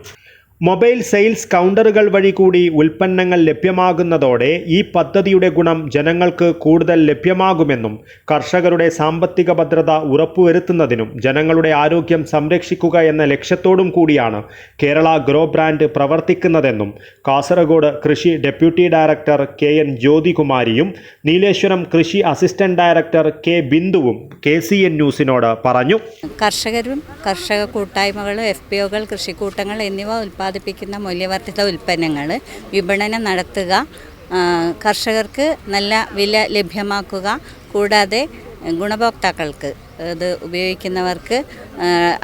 മൊബൈൽ സെയിൽസ് കൗണ്ടറുകൾ വഴി കൂടി ഉൽപ്പന്നങ്ങൾ ലഭ്യമാകുന്നതോടെ ഈ പദ്ധതിയുടെ ഗുണം ജനങ്ങൾക്ക് കൂടുതൽ ലഭ്യമാകുമെന്നും കർഷകരുടെ സാമ്പത്തിക ഭദ്രത ഉറപ്പുവരുത്തുന്നതിനും ജനങ്ങളുടെ ആരോഗ്യം സംരക്ഷിക്കുക എന്ന ലക്ഷ്യത്തോടും കൂടിയാണ് കേരള ഗ്രോ ബ്രാൻഡ് പ്രവർത്തിക്കുന്നതെന്നും കാസർഗോഡ് കൃഷി ഡെപ്യൂട്ടി ഡയറക്ടർ KN ജ്യോതികുമാരിയും നീലേശ്വരം കൃഷി അസിസ്റ്റന്റ് ഡയറക്ടർ K ബിന്ദുവും KCN ന്യൂസിനോട് പറഞ്ഞു. കർഷകരും കർഷക കൂട്ടായ്മകളും FPOകൾ കൃഷിക്കൂട്ടങ്ങൾ എന്നിവ ഉൽപ്പാദിപ്പിക്കുന്ന മൂല്യവർദ്ധിത ഉൽപ്പന്നങ്ങൾ വിപണനം നടത്തുക, കർഷകർക്ക് നല്ല വില ലഭ്യമാക്കുക, കൂടാതെ ഗുണഭോക്താക്കൾക്ക് ഇത് ഉപയോഗിക്കുന്നവർക്ക്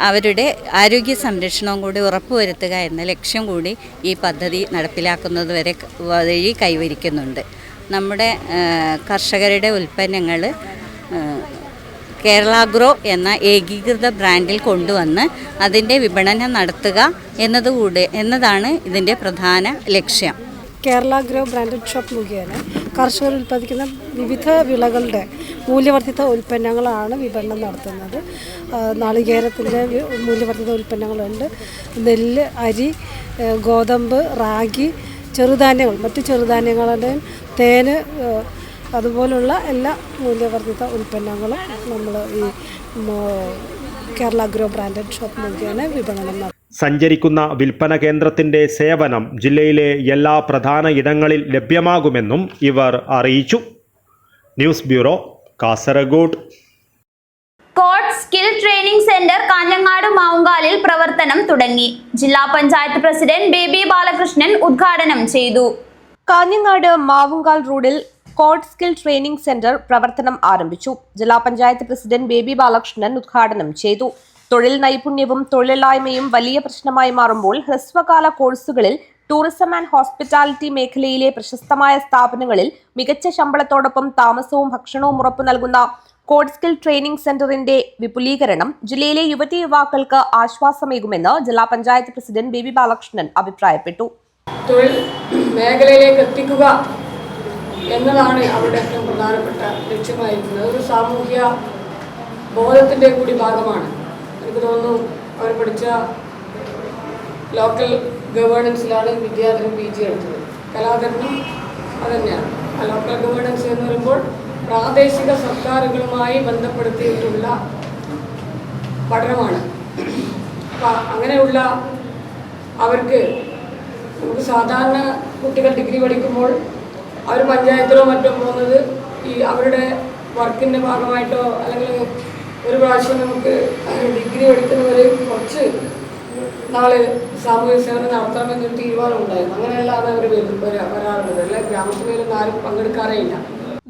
അവരുടെ ആരോഗ്യ സംരക്ഷണവും കൂടി ഉറപ്പുവരുത്തുക എന്ന ലക്ഷ്യം കൂടി ഈ പദ്ധതി നടപ്പിലാക്കുന്നത് വഴി കൈവരിക്കുന്നുണ്ട്. നമ്മുടെ കർഷകരുടെ ഉൽപ്പന്നങ്ങൾ കേരള ഗ്രോ എന്ന ഏകീകൃത ബ്രാൻഡിൽ കൊണ്ടുവന്ന് അതിൻ്റെ വിപണനം നടത്തുക എന്നതാണ് ഇതിൻ്റെ പ്രധാന ലക്ഷ്യം. കേരള ഗ്രോ ബ്രാൻഡഡ് ഷോപ്പ് മുഖേന കർഷകർ ഉൽപ്പാദിക്കുന്ന വിവിധ വിളകളുടെ മൂല്യവർദ്ധിത ഉൽപ്പന്നങ്ങളാണ് വിപണനം നടത്തുന്നത്. നാളികേരത്തിൻ്റെ മൂല്യവർദ്ധിത ഉൽപ്പന്നങ്ങളുണ്ട്, നെല്ല്, അരി, ഗോതമ്പ്, റാഗി, ചെറുധാന്യങ്ങൾ, മറ്റ് ചെറുധാന്യങ്ങളുടെയും തേന്, അതുപോലുള്ള എല്ലാ മൂല്യവർദ്ധിത ഉൽപ്പന്നങ്ങളും നമ്മൾ ഈ കേരള ഗ്രോ ബ്രാൻഡഡ് ഷോപ്പ് മുഖേന വിപണനം നടത്തും. സഞ്ചരിക്കുന്ന വിൽപ്പന കേന്ദ്രത്തിന്റെ സേവനം ജില്ലയിലെ എല്ലാ പ്രധാന ഇടങ്ങളിൽ ലഭ്യമാകുമെന്നും ഇവർ അറിയിച്ചു. News bureau, Kasaragod. Code skill training centre Kanhangad മാവുങ്കാലിൽ പ്രവർത്തനം തുടങ്ങി. ജില്ലാ പഞ്ചായത്ത് പ്രസിഡന്റ് ബേബി ബാലകൃഷ്ണൻ ഉദ്ഘാടനം ചെയ്തു. കാഞ്ഞങ്ങാട് മാവുങ്കാൽ റോഡിൽ കോഡ് സ്കിൽ ട്രെയിനിംഗ് സെന്റർ പ്രവർത്തനം ആരംഭിച്ചു. ജില്ലാ പഞ്ചായത്ത് പ്രസിഡന്റ് ബേബി ബാലകൃഷ്ണൻ ഉദ്ഘാടനം ചെയ്തു. തൊഴിൽ നൈപുണ്യവും തൊഴിലില്ലായ്മയും വലിയ പ്രശ്നമായി മാറുമ്പോൾ ഹ്രസ്വകാല കോഴ്സുകളിൽ ടൂറിസം ആൻഡ് ഹോസ്പിറ്റാലിറ്റി മേഖലയിലെ പ്രശസ്തമായ സ്ഥാപനങ്ങളിൽ മികച്ച ശമ്പളത്തോടൊപ്പം താമസവും ഭക്ഷണവും ഉറപ്പു നൽകുന്ന കോഡ് സ്കിൽ ട്രെയിനിംഗ് സെന്ററിന്റെ വിപുലീകരണം ജില്ലയിലെ യുവതി യുവാക്കൾക്ക് ആശ്വാസമേകുമെന്ന് ജില്ലാ പഞ്ചായത്ത് പ്രസിഡന്റ് ബേബി ബാലകൃഷ്ണൻ അഭിപ്രായപ്പെട്ടു. തൊഴിൽ മേഖലയിലേക്ക് എത്തിക്കുക എന്നതാണ് അവരുടെ ഏറ്റവും പ്രധാനപ്പെട്ട ലക്ഷ്യമായിരിക്കുന്നത്. ഒരു സാമൂഹ്യ ബോധത്തിൻ്റെ കൂടി ഭാഗമാണ്. എനിക്ക് തോന്നുന്നു അവർ പഠിച്ച ലോക്കൽ ഗവേണൻസിലാണ് വിദ്യാധരൻ PG എടുത്തത്. കലാധരനും അതുതന്നെയാണ്. ആ ലോക്കൽ ഗവേണൻസ് എന്ന് പറയുമ്പോൾ പ്രാദേശിക സർക്കാരുകളുമായി ബന്ധപ്പെടുത്തിയിട്ടുള്ള പഠനമാണ്. അപ്പം അങ്ങനെയുള്ള അവർക്ക് നമുക്ക് സാധാരണ കുട്ടികൾ ഡിഗ്രി പഠിക്കുമ്പോൾ അവർ പഞ്ചായത്തിലോ മറ്റോ പോകുന്നത് ഈ അവരുടെ വർക്കിൻ്റെ ഭാഗമായിട്ടോ അല്ലെങ്കിൽ ഒരു പ്രാവശ്യം നമുക്ക് ഡിഗ്രി പഠിക്കുന്നവർ കുറച്ച് നാൾ സാമൂഹ്യ സേവനം നടത്തണമെന്നൊരു തീരുമാനം ഉണ്ടായിരുന്നു. അങ്ങനെയല്ലാതെ അവർ വരാറുള്ളത്. അല്ലെങ്കിൽ ഗ്രാമസഭയിലൊന്നും ആരും പങ്കെടുക്കാറേ ഇല്ല.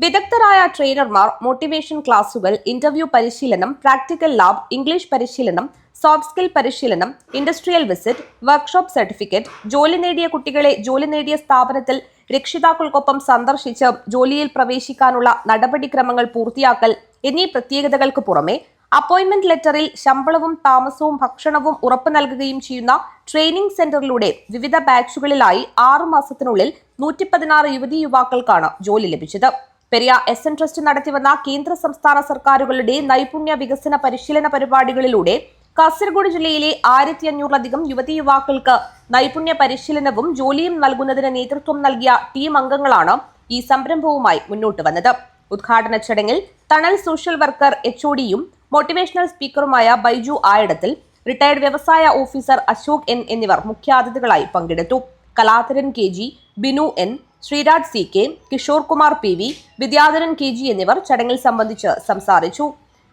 വിദഗ്ധരായ ട്രെയിനർമാർ, മോട്ടിവേഷൻ ക്ലാസുകൾ, ഇന്റർവ്യൂ പരിശീലനം, പ്രാക്ടിക്കൽ ലാബ്, ഇംഗ്ലീഷ് പരിശീലനം, സോഫ്റ്റ് സ്കിൽ പരിശീലനം, ഇൻഡസ്ട്രിയൽ വിസിറ്റ്, വർക്ക്ഷോപ്പ് സർട്ടിഫിക്കറ്റ്, ജോലി നേടിയ കുട്ടികളെ ജോലി നേടിയ സ്ഥാപനത്തിൽ രക്ഷിതാക്കൾക്കൊപ്പം സന്ദർശിച്ച് ജോലിയിൽ പ്രവേശിക്കാനുള്ള നടപടിക്രമങ്ങൾ പൂർത്തിയാക്കൽ എന്നീ പ്രത്യേകതകൾക്ക് പുറമെ അപ്പോയിന്റ്മെന്റ് ലെറ്ററിൽ ശമ്പളവും താമസവും ഭക്ഷണവും ഉറപ്പു നൽകുകയും ചെയ്യുന്ന ട്രെയിനിംഗ് സെന്ററിലൂടെ വിവിധ ബാച്ചുകളിലായി 6 മാസത്തിനുള്ളിൽ 116 യുവതി യുവാക്കൾക്കാണ് ജോലി ലഭിച്ചത്. പെരിയ SN ട്രസ്റ്റ് നടത്തിവന്ന കേന്ദ്ര സംസ്ഥാന സർക്കാരുകളുടെ നൈപുണ്യ വികസന പരിശീലന പരിപാടികളിലൂടെ കാസർഗോഡ് ജില്ലയിലെ 1500-ലധികം യുവതി യുവാക്കൾക്ക് നൈപുണ്യ പരിശീലനവും ജോലിയും നൽകുന്നതിന് നേതൃത്വം നൽകിയ ടീം അംഗങ്ങളാണ് ഈ സംരംഭവുമായി മുന്നോട്ട് വന്നത്. ഉദ്ഘാടന ചടങ്ങിൽ തണൽ സോഷ്യൽ വർക്കർ HODയും മോട്ടിവേഷണൽ സ്പീക്കറുമായ ബൈജു ആയിടത്തിൽ, റിട്ടയർഡ് വ്യവസായ ഓഫീസർ അശോക് N എന്നിവർ മുഖ്യാതിഥികളായി പങ്കെടുത്തു. Kaladharan KG, Binu N, Sreeraj CK, Kishore Kumar PV, Vidyadharan KG എന്നിവർ ചടങ്ങിൽ സംബന്ധിച്ച് സംസാരിച്ചു.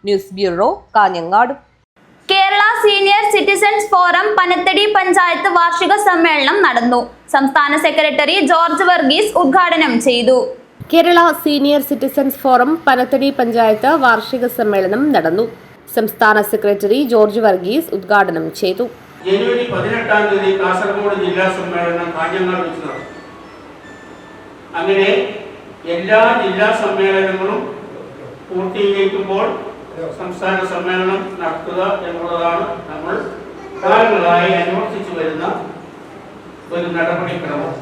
News bureau, Kanhangad. Kerala senior citizens forum Panathady panchayat വാർഷിക സമ്മേളനം നടന്നു. സംസ്ഥാന സെക്രട്ടറി ജോർജ് വർഗീസ് ഉദ്ഘാടനം ചെയ്തു. Kerala senior citizens forum Panathady panchayat വാർഷിക സമ്മേളനം നടന്നു. സംസ്ഥാന സെക്രട്ടറി ജോർജ് വർഗീസ് ഉദ്ഘാടനം ചെയ്തു. ജനുവരി 18-ാം തീയതി കാസർഗോഡ് ജില്ലാ സമ്മേളനം കാഞ്ഞങ്ങാട് വെച്ച് നടന്നു. അങ്ങനെ എല്ലാ ജില്ലാ സമ്മേളനങ്ങളും പൂർത്തീകരിക്കുമ്പോൾ സംസ്ഥാന സമ്മേളനം നടത്തുക എന്നുള്ളതാണ് നമ്മൾ കാലങ്ങളായി അനുവർത്തിച്ചു വരുന്ന ഒരു നടപടിക്രമം.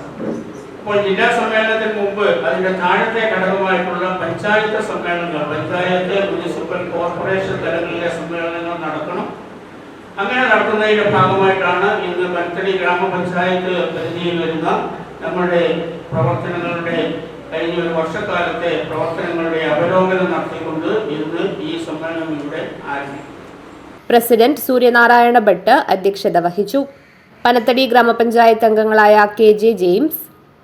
അപ്പോൾ ജില്ലാ സമ്മേളനത്തിന് മുമ്പ് അതിൻ്റെ താഴത്തെ ഘടകമായിട്ടുള്ള പഞ്ചായത്ത് സമ്മേളനങ്ങൾ, പഞ്ചായത്ത്, മുനിസിപ്പൽ, കോർപ്പറേഷൻ തലങ്ങളിലെ സമ്മേളനങ്ങൾ നടക്കണം. അങ്ങനെ നടത്തുന്നതിന്റെ ഭാഗമായിട്ടാണ് ഇന്ന് പനത്തടി ഗ്രാമപഞ്ചായത്ത് പരിധിയിൽ വരുന്ന നമ്മുടെ പ്രവർത്തനങ്ങളുടെ കഴിഞ്ഞ ഒരു വർഷക്കാലത്തെ പ്രവർത്തനങ്ങളുടെ അവലോകനം നടത്തിക്കൊണ്ട് ഇന്ന് ഈ സമ്മേളനം ഇവിടെ ആരംഭിക്കും. പ്രസിഡന്റ് സൂര്യനാരായണ ഭട്ട് അധ്യക്ഷത വഹിച്ചു. പനത്തടി ഗ്രാമപഞ്ചായത്ത് അംഗങ്ങളായ KJ ജെയിംസ്,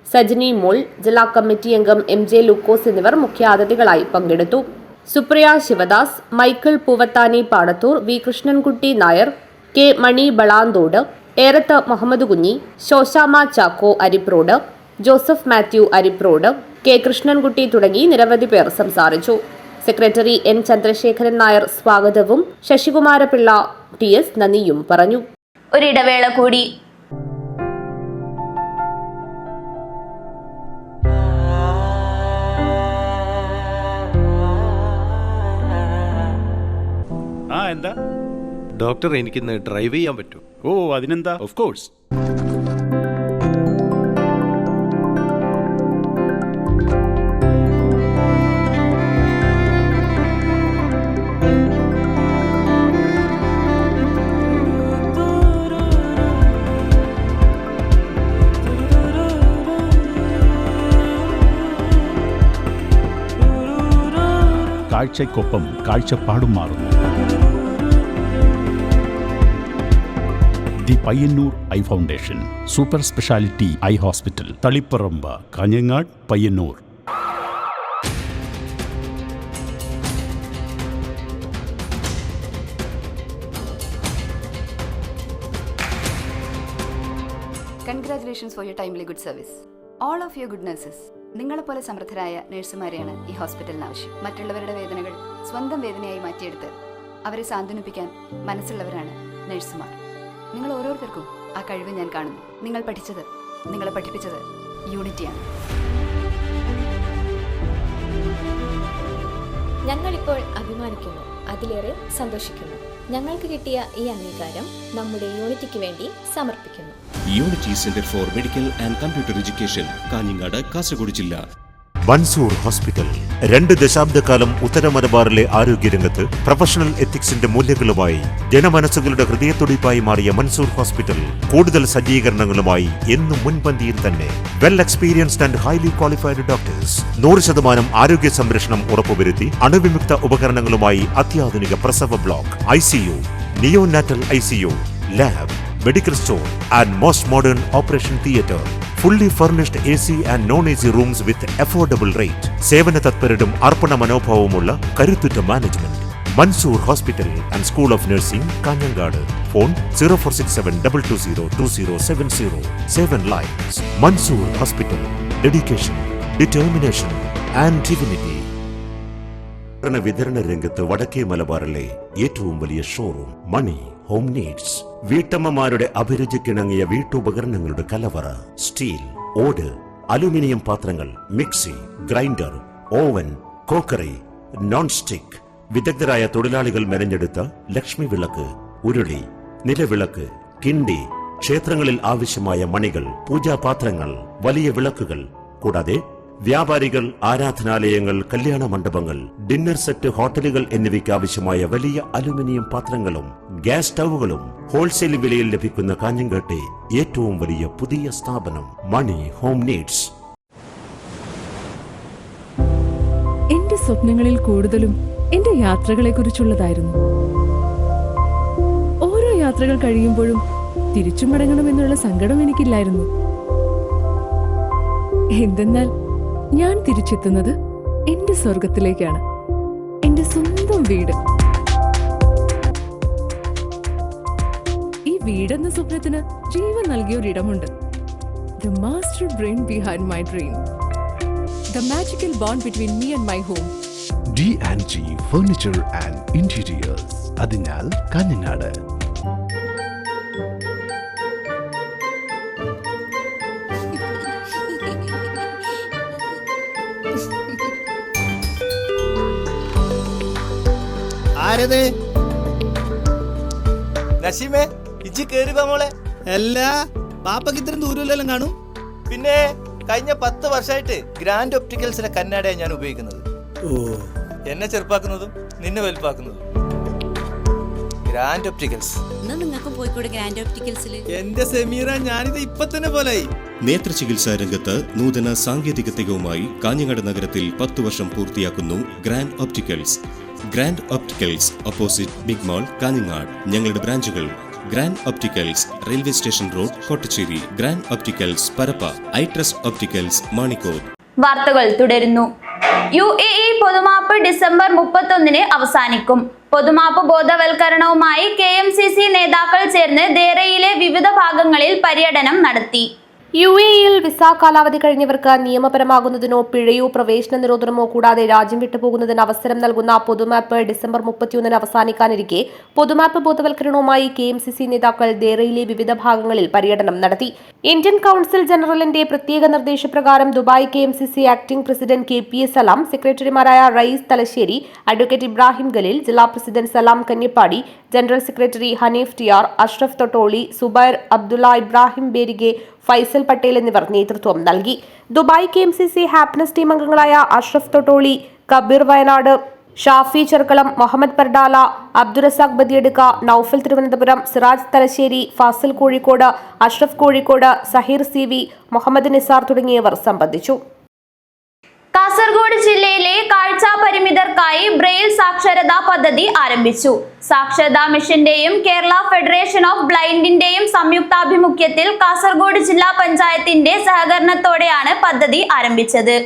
സജിനി മോൾ, ജില്ലാ കമ്മിറ്റി അംഗം MJ ലൂക്കോസ് എന്നിവർ മുഖ്യാതിഥികളായി പങ്കെടുത്തു. Supriya Sivadas, Michael Poovathani Padathur, V Krishnankutty Nair, K Mani Balanthode, Erath Muhammad Kunhi, Shoshamma Chacko Ariprode, Joseph Mathew Ariprode, K Krishnankutty തുടങ്ങി നിരവധി പേർ സംസാരിച്ചു. സെക്രട്ടറി N ചന്ദ്രശേഖരൻ നായർ സ്വാഗതവും ശശികുമാരപിള്ള TS നന്ദിയും പറഞ്ഞു. ഒരിടവേള കൂടി. എന്താ ഡോക്ടർ, എനിക്കിന്ന് ഡ്രൈവ് ചെയ്യാൻ പറ്റും? ഓ, അതിനെന്താ, ഓഫ് കോഴ്സ്. കാഴ്ചയ്ക്കൊപ്പം കാഴ്ചപ്പാടും മാറുന്നു. The Payyanur eye foundation super speciality eye hospital, Taliparamba, Kanhangad, Payyanur. Congratulations for your timely good service. All of your good nurses. നിങ്ങളെപ്പോലെ സമർത്ഥരായ നഴ്സുമാരെയാണ് ഈ ഹോസ്പിറ്റലിന് ആവശ്യം. മറ്റുള്ളവരുടെ വേദനകൾ സ്വന്തം വേദനയായി മാറ്റിയെടുത്ത് അവരെ സാന്ത്വനിപ്പിക്കാൻ മനസ്സുള്ളവരാണ് നഴ്സുമാർ. നിങ്ങൾ ഓരോരുത്തർക്കും ആ കഴിവ് ഞാൻ കാണുന്നു. നിങ്ങൾ പഠിച്ചത്, നിങ്ങളെ പഠിപ്പിച്ചത് യൂണിറ്റിയാണ്. ഞങ്ങളിപ്പോൾ അഭിമാനിക്കുന്നു, അതിലേറെ സന്തോഷിക്കുന്നു. ഞങ്ങൾക്ക് കിട്ടിയ ഈ അംഗീകാരം നമ്മുടെ യൂണിറ്റിക്ക് വേണ്ടി സമർപ്പിക്കുന്നു. Unity centre for medical and computer education, Kanhangad, Kasaragod ജില്ല. മൻസൂർ ഹോസ്പിറ്റൽ 2 ദശാബ്ദക്കാലം ഉത്തര മലബാറിലെ ആരോഗ്യരംഗത്ത് പ്രൊഫഷണൽ എത്തിക്സിന്റെ മൂല്യങ്ങളുമായി ജനമനസ്സുകളുടെ ഹൃദയത്തുടിപ്പായി മാറിയ മൻസൂർ ഹോസ്പിറ്റൽ കൂടുതൽ സജ്ജീകരണങ്ങളുമായി എന്നും മുൻപന്തിയിൽ തന്നെ. Well experienced and highly qualified doctors, 100% ആരോഗ്യ സംരക്ഷണം ഉറപ്പുവരുത്തി അണുവിമുക്ത ഉപകരണങ്ങളുമായി അത്യാധുനിക പ്രസവ block, ICU, neonatal ICU, lab, medical store and most modern operation theatre. Fully furnished AC and non-AC rooms with affordable rate. സേവന തത്പരരും അർപ്പണ മനോഭാവമുള്ള കരുത്തുറ്റ management. Mansoor hospital and school of nursing, Kanhangad. Phone 0467220270. 7 lines. Mansoor hospital. Dedication, determination and divinity. വിതരണ രംഗത്ത് വടക്കേ മലബാറിലെ ഏറ്റവും വലിയ ഷോറൂം മണി ഹോം നീഡ്സ്. വീട്ടമ്മമാരുടെ അഭിരുചിക്കിണങ്ങിയ വീട്ടുപകരണങ്ങളുടെ കലവറ. സ്റ്റീൽ, ഓട്, അലുമിനിയം പാത്രങ്ങൾ, mixie, grinder, oven, crockery, non stick. വിദഗ്ധരായ തൊഴിലാളികൾ മെനഞ്ഞെടുത്ത ലക്ഷ്മി വിളക്ക്, ഉരുളി, നിലവിളക്ക്, കിണ്ടി, ക്ഷേത്രങ്ങളിൽ ആവശ്യമായ മണികൾ, പൂജാപാത്രങ്ങൾ, വലിയ വിളക്കുകൾ, കൂടാതെ വ്യാപാരികൾ, ആരാധനാലയങ്ങൾ, കല്യാണ മണ്ഡപങ്ങൾ, ഡിന്നർ സെറ്റ്, ഹോട്ടലുകൾ എന്നിവയ്ക്ക് ആവശ്യമായ വലിയ അലുമിനിയം പാത്രങ്ങളും ഗ്യാസ് സ്റ്റൗവുകളും ഹോൾസെയിൽ വിലയിൽ ലഭിക്കുന്ന കാഞ്ഞങ്ങാട്ടെ ഏറ്റവും വലിയ പുതിയ സ്ഥാപനം മണി ഹോം നീഡ്സ്. എന്റെ സ്വപ്നങ്ങളിൽ കൂടുതലും എന്റെ യാത്രകളെക്കുറിച്ചുള്ളതായിരുന്നു. ഓരോ യാത്രകൾ കഴിയുമ്പോഴും തിരിച്ചു മടങ്ങണമെന്നുള്ള സങ്കടം എനിക്കില്ലായിരുന്നു. എന്തെന്നാൽ ഞാൻ തിരിച്ചെത്തുന്നത് എന്റെ സ്വർഗത്തിലേക്കാണ്, എന്റെ സ്വന്തം വീട്. ഈ വീടെന്ന സ്വപ്നത്തിന് ജീവൻ നൽകിയ ഒരിടമുണ്ട്. The master brain behind my dream. The magical bond between me and my home. D&G Furniture and Interiors. അതിനാൽ കാഞ്ഞങ്ങാട്. ആരത്? നസീമേ, ഇജ്ജ് കേറി വാ മോളെ. എല്ലാ പാപ്പക്ക് ഇത്രയും ദൂരമില്ലെല്ലാം കാണും. പിന്നെ കഴിഞ്ഞ 10 വർഷമായിട്ട് ഗ്രാൻഡ് ഒപ്റ്റിക്കൽസിലെ കണ്ണാടയാണ് ഞാൻ ഉപയോഗിക്കുന്നത്. എന്നെ ചെറുപ്പാക്കുന്നതും നിന്നെ വലുപ്പാക്കുന്നതും ഗ്രാൻഡ് ഒപ്റ്റിക്കൽസ്. നിങ്ങൾക്ക് പോയിക്കൂടെ ഗ്രാൻഡ് ഒപ്റ്റിക്കൽസിൽ? എന്റെ സെമീറ, ഞാനിത് ഇപ്പൊ തന്നെ പോലായി. നേത്രചികിത്സാ രംഗത്ത് നൂതന സാങ്കേതിക തികവുമായി കാഞ്ഞങ്ങാട് നഗരത്തിൽ 10 വർഷം പൂർത്തിയാക്കുന്നു grand opticals. Grand opticals opposite big mall, Kanhangad. ഞങ്ങളുടെ ബ്രാഞ്ചുകൾ grand opticals railway station road, Kottacheri. Grand opticals Parappa. Eye trust opticals Manikkoth. വാർത്തകൾ തുടരുന്നു. UAE പൊതുമാപ്പ് ഡിസംബർ 31 അവസാനിക്കും. പൊതുമാപ്പ് ബോധവൽക്കരണവുമായി KMCC നേതാക്കൾ ചേർന്ന് ദേറയിലെ വിവിധ ഭാഗങ്ങളിൽ പര്യടനം നടത്തി. UAEയിൽ വിസ കാലാവധി കഴിഞ്ഞവർക്ക് നിയമപരമാകുന്നതിനോ പിഴയോ പ്രവേശന നിരോധനമോ കൂടാതെ രാജ്യം വിട്ടുപോകുന്നതിന് അവസരം നൽകുന്ന പൊതുമാപ്പ് ഡിസംബർ 31 അവസാനിക്കാനിരിക്കെ പൊതുമാപ്പ് ബോധവൽക്കരണവുമായി KMCC നേതാക്കൾ ദേറയിലെ വിവിധ ഭാഗങ്ങളിൽ പര്യടനം നടത്തി. ഇന്ത്യൻ കൌൺസിൽ ജനറലിന്റെ പ്രത്യേക നിർദ്ദേശപ്രകാരം Dubai KMCC acting president KPA Salam, സെക്രട്ടറിമാരായ റയീസ് തലശ്ശേരി, അഡ്വക്കേറ്റ് ഇബ്രാഹിം ഖലീൽ, ജില്ലാ president Salam Kanyapady, general secretary Haneef TR, Ashraf Thotholi, Zubair Abdulla, Ibrahim Berige, Faisal Patel എന്നിവർ നേതൃത്വം നൽകി. ദുബായ് KMCC ഹാപ്പിനെസ് ടീം അംഗങ്ങളായ അഷ്റഫ് തൊട്ടോളി, കബീർ വയനാട്, ഷാഫി ചെർക്കളം, മുഹമ്മദ് പർഡാല, അബ്ദുറസാഖ് ബദിയടുക്ക, നൌഫൽ തിരുവനന്തപുരം, സിറാജ് തലശ്ശേരി, ഫാസിൽ കോഴിക്കോട്, അഷ്റഫ് കോഴിക്കോട്, സഹീർ CV, മുഹമ്മദ് നിസാർ തുടങ്ങിയവർ സംബന്ധിച്ചു. കാസർഗോഡ് ജില്ലയിലെ കാഴ്ച പരിമിതർക്കായി ബ്രെയിൽ സാക്ഷരതാ പദ്ധതി ആരംഭിച്ചു. സാക്ഷരതാ മിഷന്റെയും കേരള ഫെഡറേഷൻ ഓഫ് ബ്ലൈൻഡിന്റെയും സംയുക്താഭിമുഖ്യത്തിൽ കാസർഗോഡ് ജില്ലാ പഞ്ചായത്തിന്റെ സഹകരണത്തോടെയാണ് പദ്ധതി ആരംഭിച്ചത്.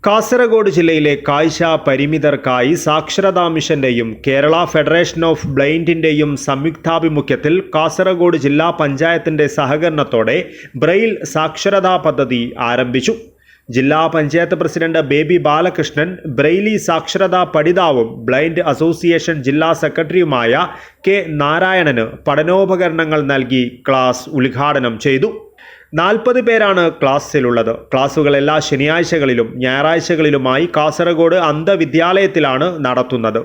കാസർഗോഡ് ജില്ലയിലെ കാഴ്ച പരിമിതർക്കായി സാക്ഷരതാ മിഷന്റെയും കേരള ഫെഡറേഷൻ ഓഫ് ബ്ലൈൻഡിന്റെയും സംയുക്താഭിമുഖ്യത്തിൽ കാസർഗോഡ് ജില്ലാ പഞ്ചായത്തിന്റെ സഹകരണത്തോടെ ബ്രെയിൽ സാക്ഷരതാ പദ്ധതി ആരംഭിച്ചു. ജില്ലാ panchayat president baby Balakrishnan, Braille സാക്ഷരതാ പഠിതാവും ബ്ലൈൻഡ് അസോസിയേഷൻ ജില്ലാ സെക്രട്ടറിയുമായ K. നാരായണന് പഠനോപകരണങ്ങൾ നൽകി ക്ലാസ് ഉദ്ഘാടനം ചെയ്തു. 40 പേരാണ് ക്ലാസ്സിലുള്ളത്. ക്ലാസുകൾ എല്ലാ ശനിയാഴ്ചകളിലും ഞായറാഴ്ചകളിലുമായി കാസർഗോഡ് അന്ധവിദ്യാലയത്തിലാണ് നടത്തുന്നത്.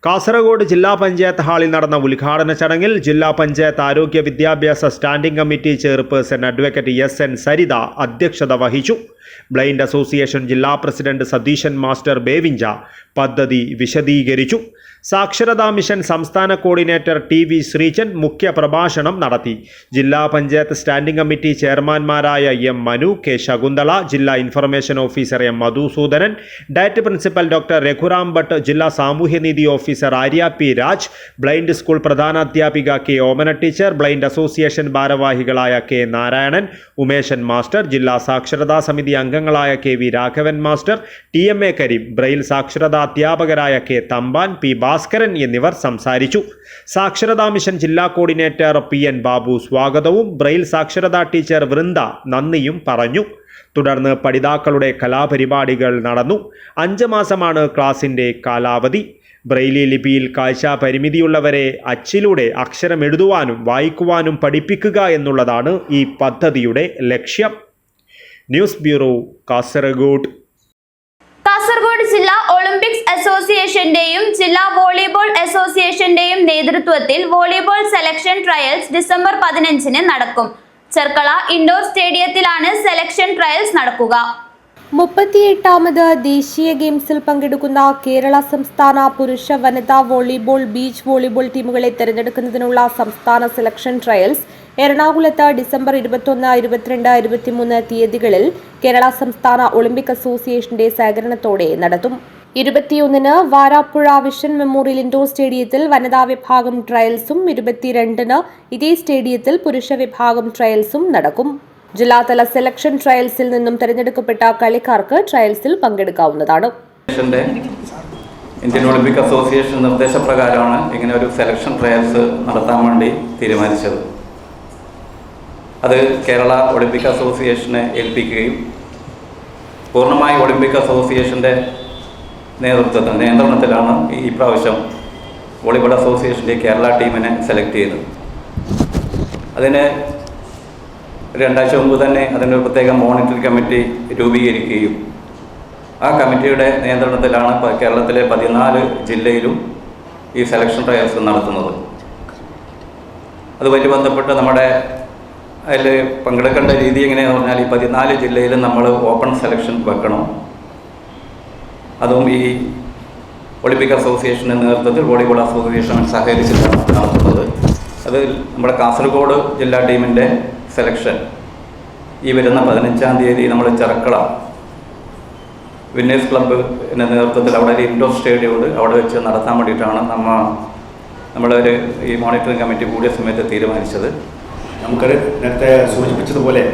കാസർഗോഡ് ജില്ലാ പഞ്ചായത്ത് ഹാളിൽ നടന്ന ഉദ്ഘാടന ചടങ്ങിൽ ജില്ലാ പഞ്ചായത്ത് ആരോഗ്യ വിദ്യാഭ്യാസ standing committee chairperson advocate SN Saritha അധ്യക്ഷത വഹിച്ചു. ബ്ലൈൻഡ് അസോസിയേഷൻ ജില്ലാ പ്രസിഡന്റ് സതീശൻ മാസ്റ്റർ ബേവിഞ്ച പദ്ധതി വിശദീകരിച്ചു. സാക്ഷരതാ മിഷൻ സംസ്ഥാന കോർഡിനേറ്റർ TV ശ്രീചൻ മുഖ്യ പ്രഭാഷണം നടത്തി. ജില്ലാ പഞ്ചായത്ത് സ്റ്റാൻഡിംഗ് കമ്മിറ്റി ചെയർമാൻമാരായ M. മനു, K. ശകുന്തള, ജില്ലാ information officer M. Madhusoodanan, DIET principal doctor Raghuram Bhat, ജില്ലാ സാമൂഹ്യനീതി officer Arya P. Raj, blind school പ്രധാനാധ്യാപിക K. Omana teacher, blind association ഭാരവാഹികളായ K. നാരായണൻ, ഉമേശൻ മാസ്റ്റർ, ജില്ലാ സാക്ഷരതാ സമിതി അംഗങ്ങളായ KV Raghavan master, TMA Kareem, braille സാക്ഷരതാ അധ്യാപകരായ K. തമ്പാൻ, P. ഭാസ്കരൻ എന്നിവർ സംസാരിച്ചു. സാക്ഷരതാ മിഷൻ ജില്ലാ കോർഡിനേറ്റർ PN ബാബു സ്വാഗതവും ബ്രെയിൽ സാക്ഷരതാ ടീച്ചർ വൃന്ദ നന്ദിയും പറഞ്ഞു. തുടർന്ന് പഠിതാക്കളുടെ കലാപരിപാടികൾ നടന്നു. 5 മാസമാണ് ക്ലാസിൻ്റെ കാലാവധി. ബ്രെയിലി ലിപിയിൽ കാഴ്ച പരിമിതിയുള്ളവരെ അച്ചിലൂടെ അക്ഷരം എഴുതുവാനും വായിക്കുവാനും പഠിപ്പിക്കുക എന്നുള്ളതാണ് ഈ പദ്ധതിയുടെ ലക്ഷ്യം. News bureau, Kasaragod. കാസർഗോഡ് ജില്ലാ ഒളിമ്പിക്സ് അസോസിയേഷന്റെയും ജില്ലാ വോളിബോൾ അസോസിയേഷന്റെയും നേതൃത്വത്തിൽ വോളിബോൾ സെലക്ഷൻ ട്രയൽസ് ഡിസംബർ 15 നടക്കും. ചെർക്കള ഇൻഡോർ സ്റ്റേഡിയത്തിലാണ് സെലക്ഷൻ ട്രയൽസ് നടക്കുക. 38ാമത് ദേശീയ ഗെയിംസിൽ പങ്കെടുക്കുന്ന കേരള സംസ്ഥാന പുരുഷ വനിതാ വോളിബോൾ ബീച്ച് വോളിബോൾ ടീമുകളെ തെരഞ്ഞെടുക്കുന്നതിനുള്ള സംസ്ഥാന സെലക്ഷൻ ട്രയൽസ് എറണാകുളത്ത് ഡിസംബർ 21, 22, 23 തീയതികളിൽ കേരള സംസ്ഥാന ഒളിമ്പിക് അസോസിയേഷന്റെ സഹകരണത്തോടെ നടത്തും. 21-ന് വാരാപ്പുഴ വിഷൻ മെമ്മോറിയൽ ഇൻഡോർ സ്റ്റേഡിയത്തിൽ വനിതാ വിഭാഗം ട്രയൽസും 22-ന് ഇതേ സ്റ്റേഡിയത്തിൽ പുരുഷ വിഭാഗം ട്രയൽസും നടക്കും. ജില്ലാതല സെലക്ഷൻ ട്രയൽസിൽ നിന്നും തിരഞ്ഞെടുക്കപ്പെട്ട കളിക്കാർക്ക് ട്രയൽസിൽ പങ്കെടുക്കാവുന്നതാണ്. ഇന്ത്യൻ ഒളിമ്പിക് അസോസിയേഷൻ നിർദ്ദേശപ്രകാരമാണ് ഇങ്ങനെ ഒരു സെലക്ഷൻ ട്രയൽസ് നടത്താൻ വേണ്ടി തീരുമാനിച്ചത്. അത് കേരള ഒളിമ്പിക് അസോസിയേഷനെ ഏൽപ്പിക്കുകയും പൂർണ്ണമായി ഒളിമ്പിക് അസോസിയേഷൻ്റെ നിയന്ത്രണത്തിലാണ് ഈ പ്രാവശ്യം വോളിബോൾ അസോസിയേഷൻ്റെ കേരള ടീമിനെ സെലക്ട് ചെയ്തത്. അതിന് 2 ആഴ്ച മുമ്പ് തന്നെ അതിനൊരു പ്രത്യേക മോണിറ്ററിംഗ് കമ്മിറ്റി രൂപീകരിക്കുകയും ആ കമ്മിറ്റിയുടെ നിയന്ത്രണത്തിലാണ് കേരളത്തിലെ 14 ജില്ലയിലും ഈ സെലക്ഷൻ ട്രയൽസ് നടത്തുന്നത്. അതുമായി ബന്ധപ്പെട്ട് നമ്മുടെ അതിൽ പങ്കെടുക്കേണ്ട രീതി എങ്ങനെയാണെന്ന് പറഞ്ഞാൽ ഈ 14 ജില്ലയിലും നമ്മൾ ഓപ്പൺ സെലക്ഷൻ വെക്കണം. അതും ഈ ഒളിമ്പിക് അസോസിയേഷൻ്റെ നേതൃത്വത്തിൽ വോളിബോൾ അസോസിയേഷൻ സഹകരിച്ചിട്ടാണ് നടത്തുന്നത്. അത് നമ്മുടെ കാസർഗോഡ് ജില്ലാ ടീമിൻ്റെ സെലക്ഷൻ ഈ വരുന്ന 15-ാം തീയതി നമ്മൾ ചെറക്കള വിന്നേഴ്സ് ക്ലബ്ബിൻ്റെ നേതൃത്വത്തിൽ അവിടെ ഒരു ഇൻഡോർ സ്റ്റേഡിയം ഉണ്ട്, അവിടെ വെച്ച് നടത്താൻ വേണ്ടിയിട്ടാണ് നമ്മളൊരു ഈ മോണിറ്ററിംഗ് കമ്മിറ്റി കൂടിയ സമയത്ത് തീരുമാനിച്ചത്. നമുക്ക് നേരത്തെ സൂചിപ്പിച്ചതുപോലെ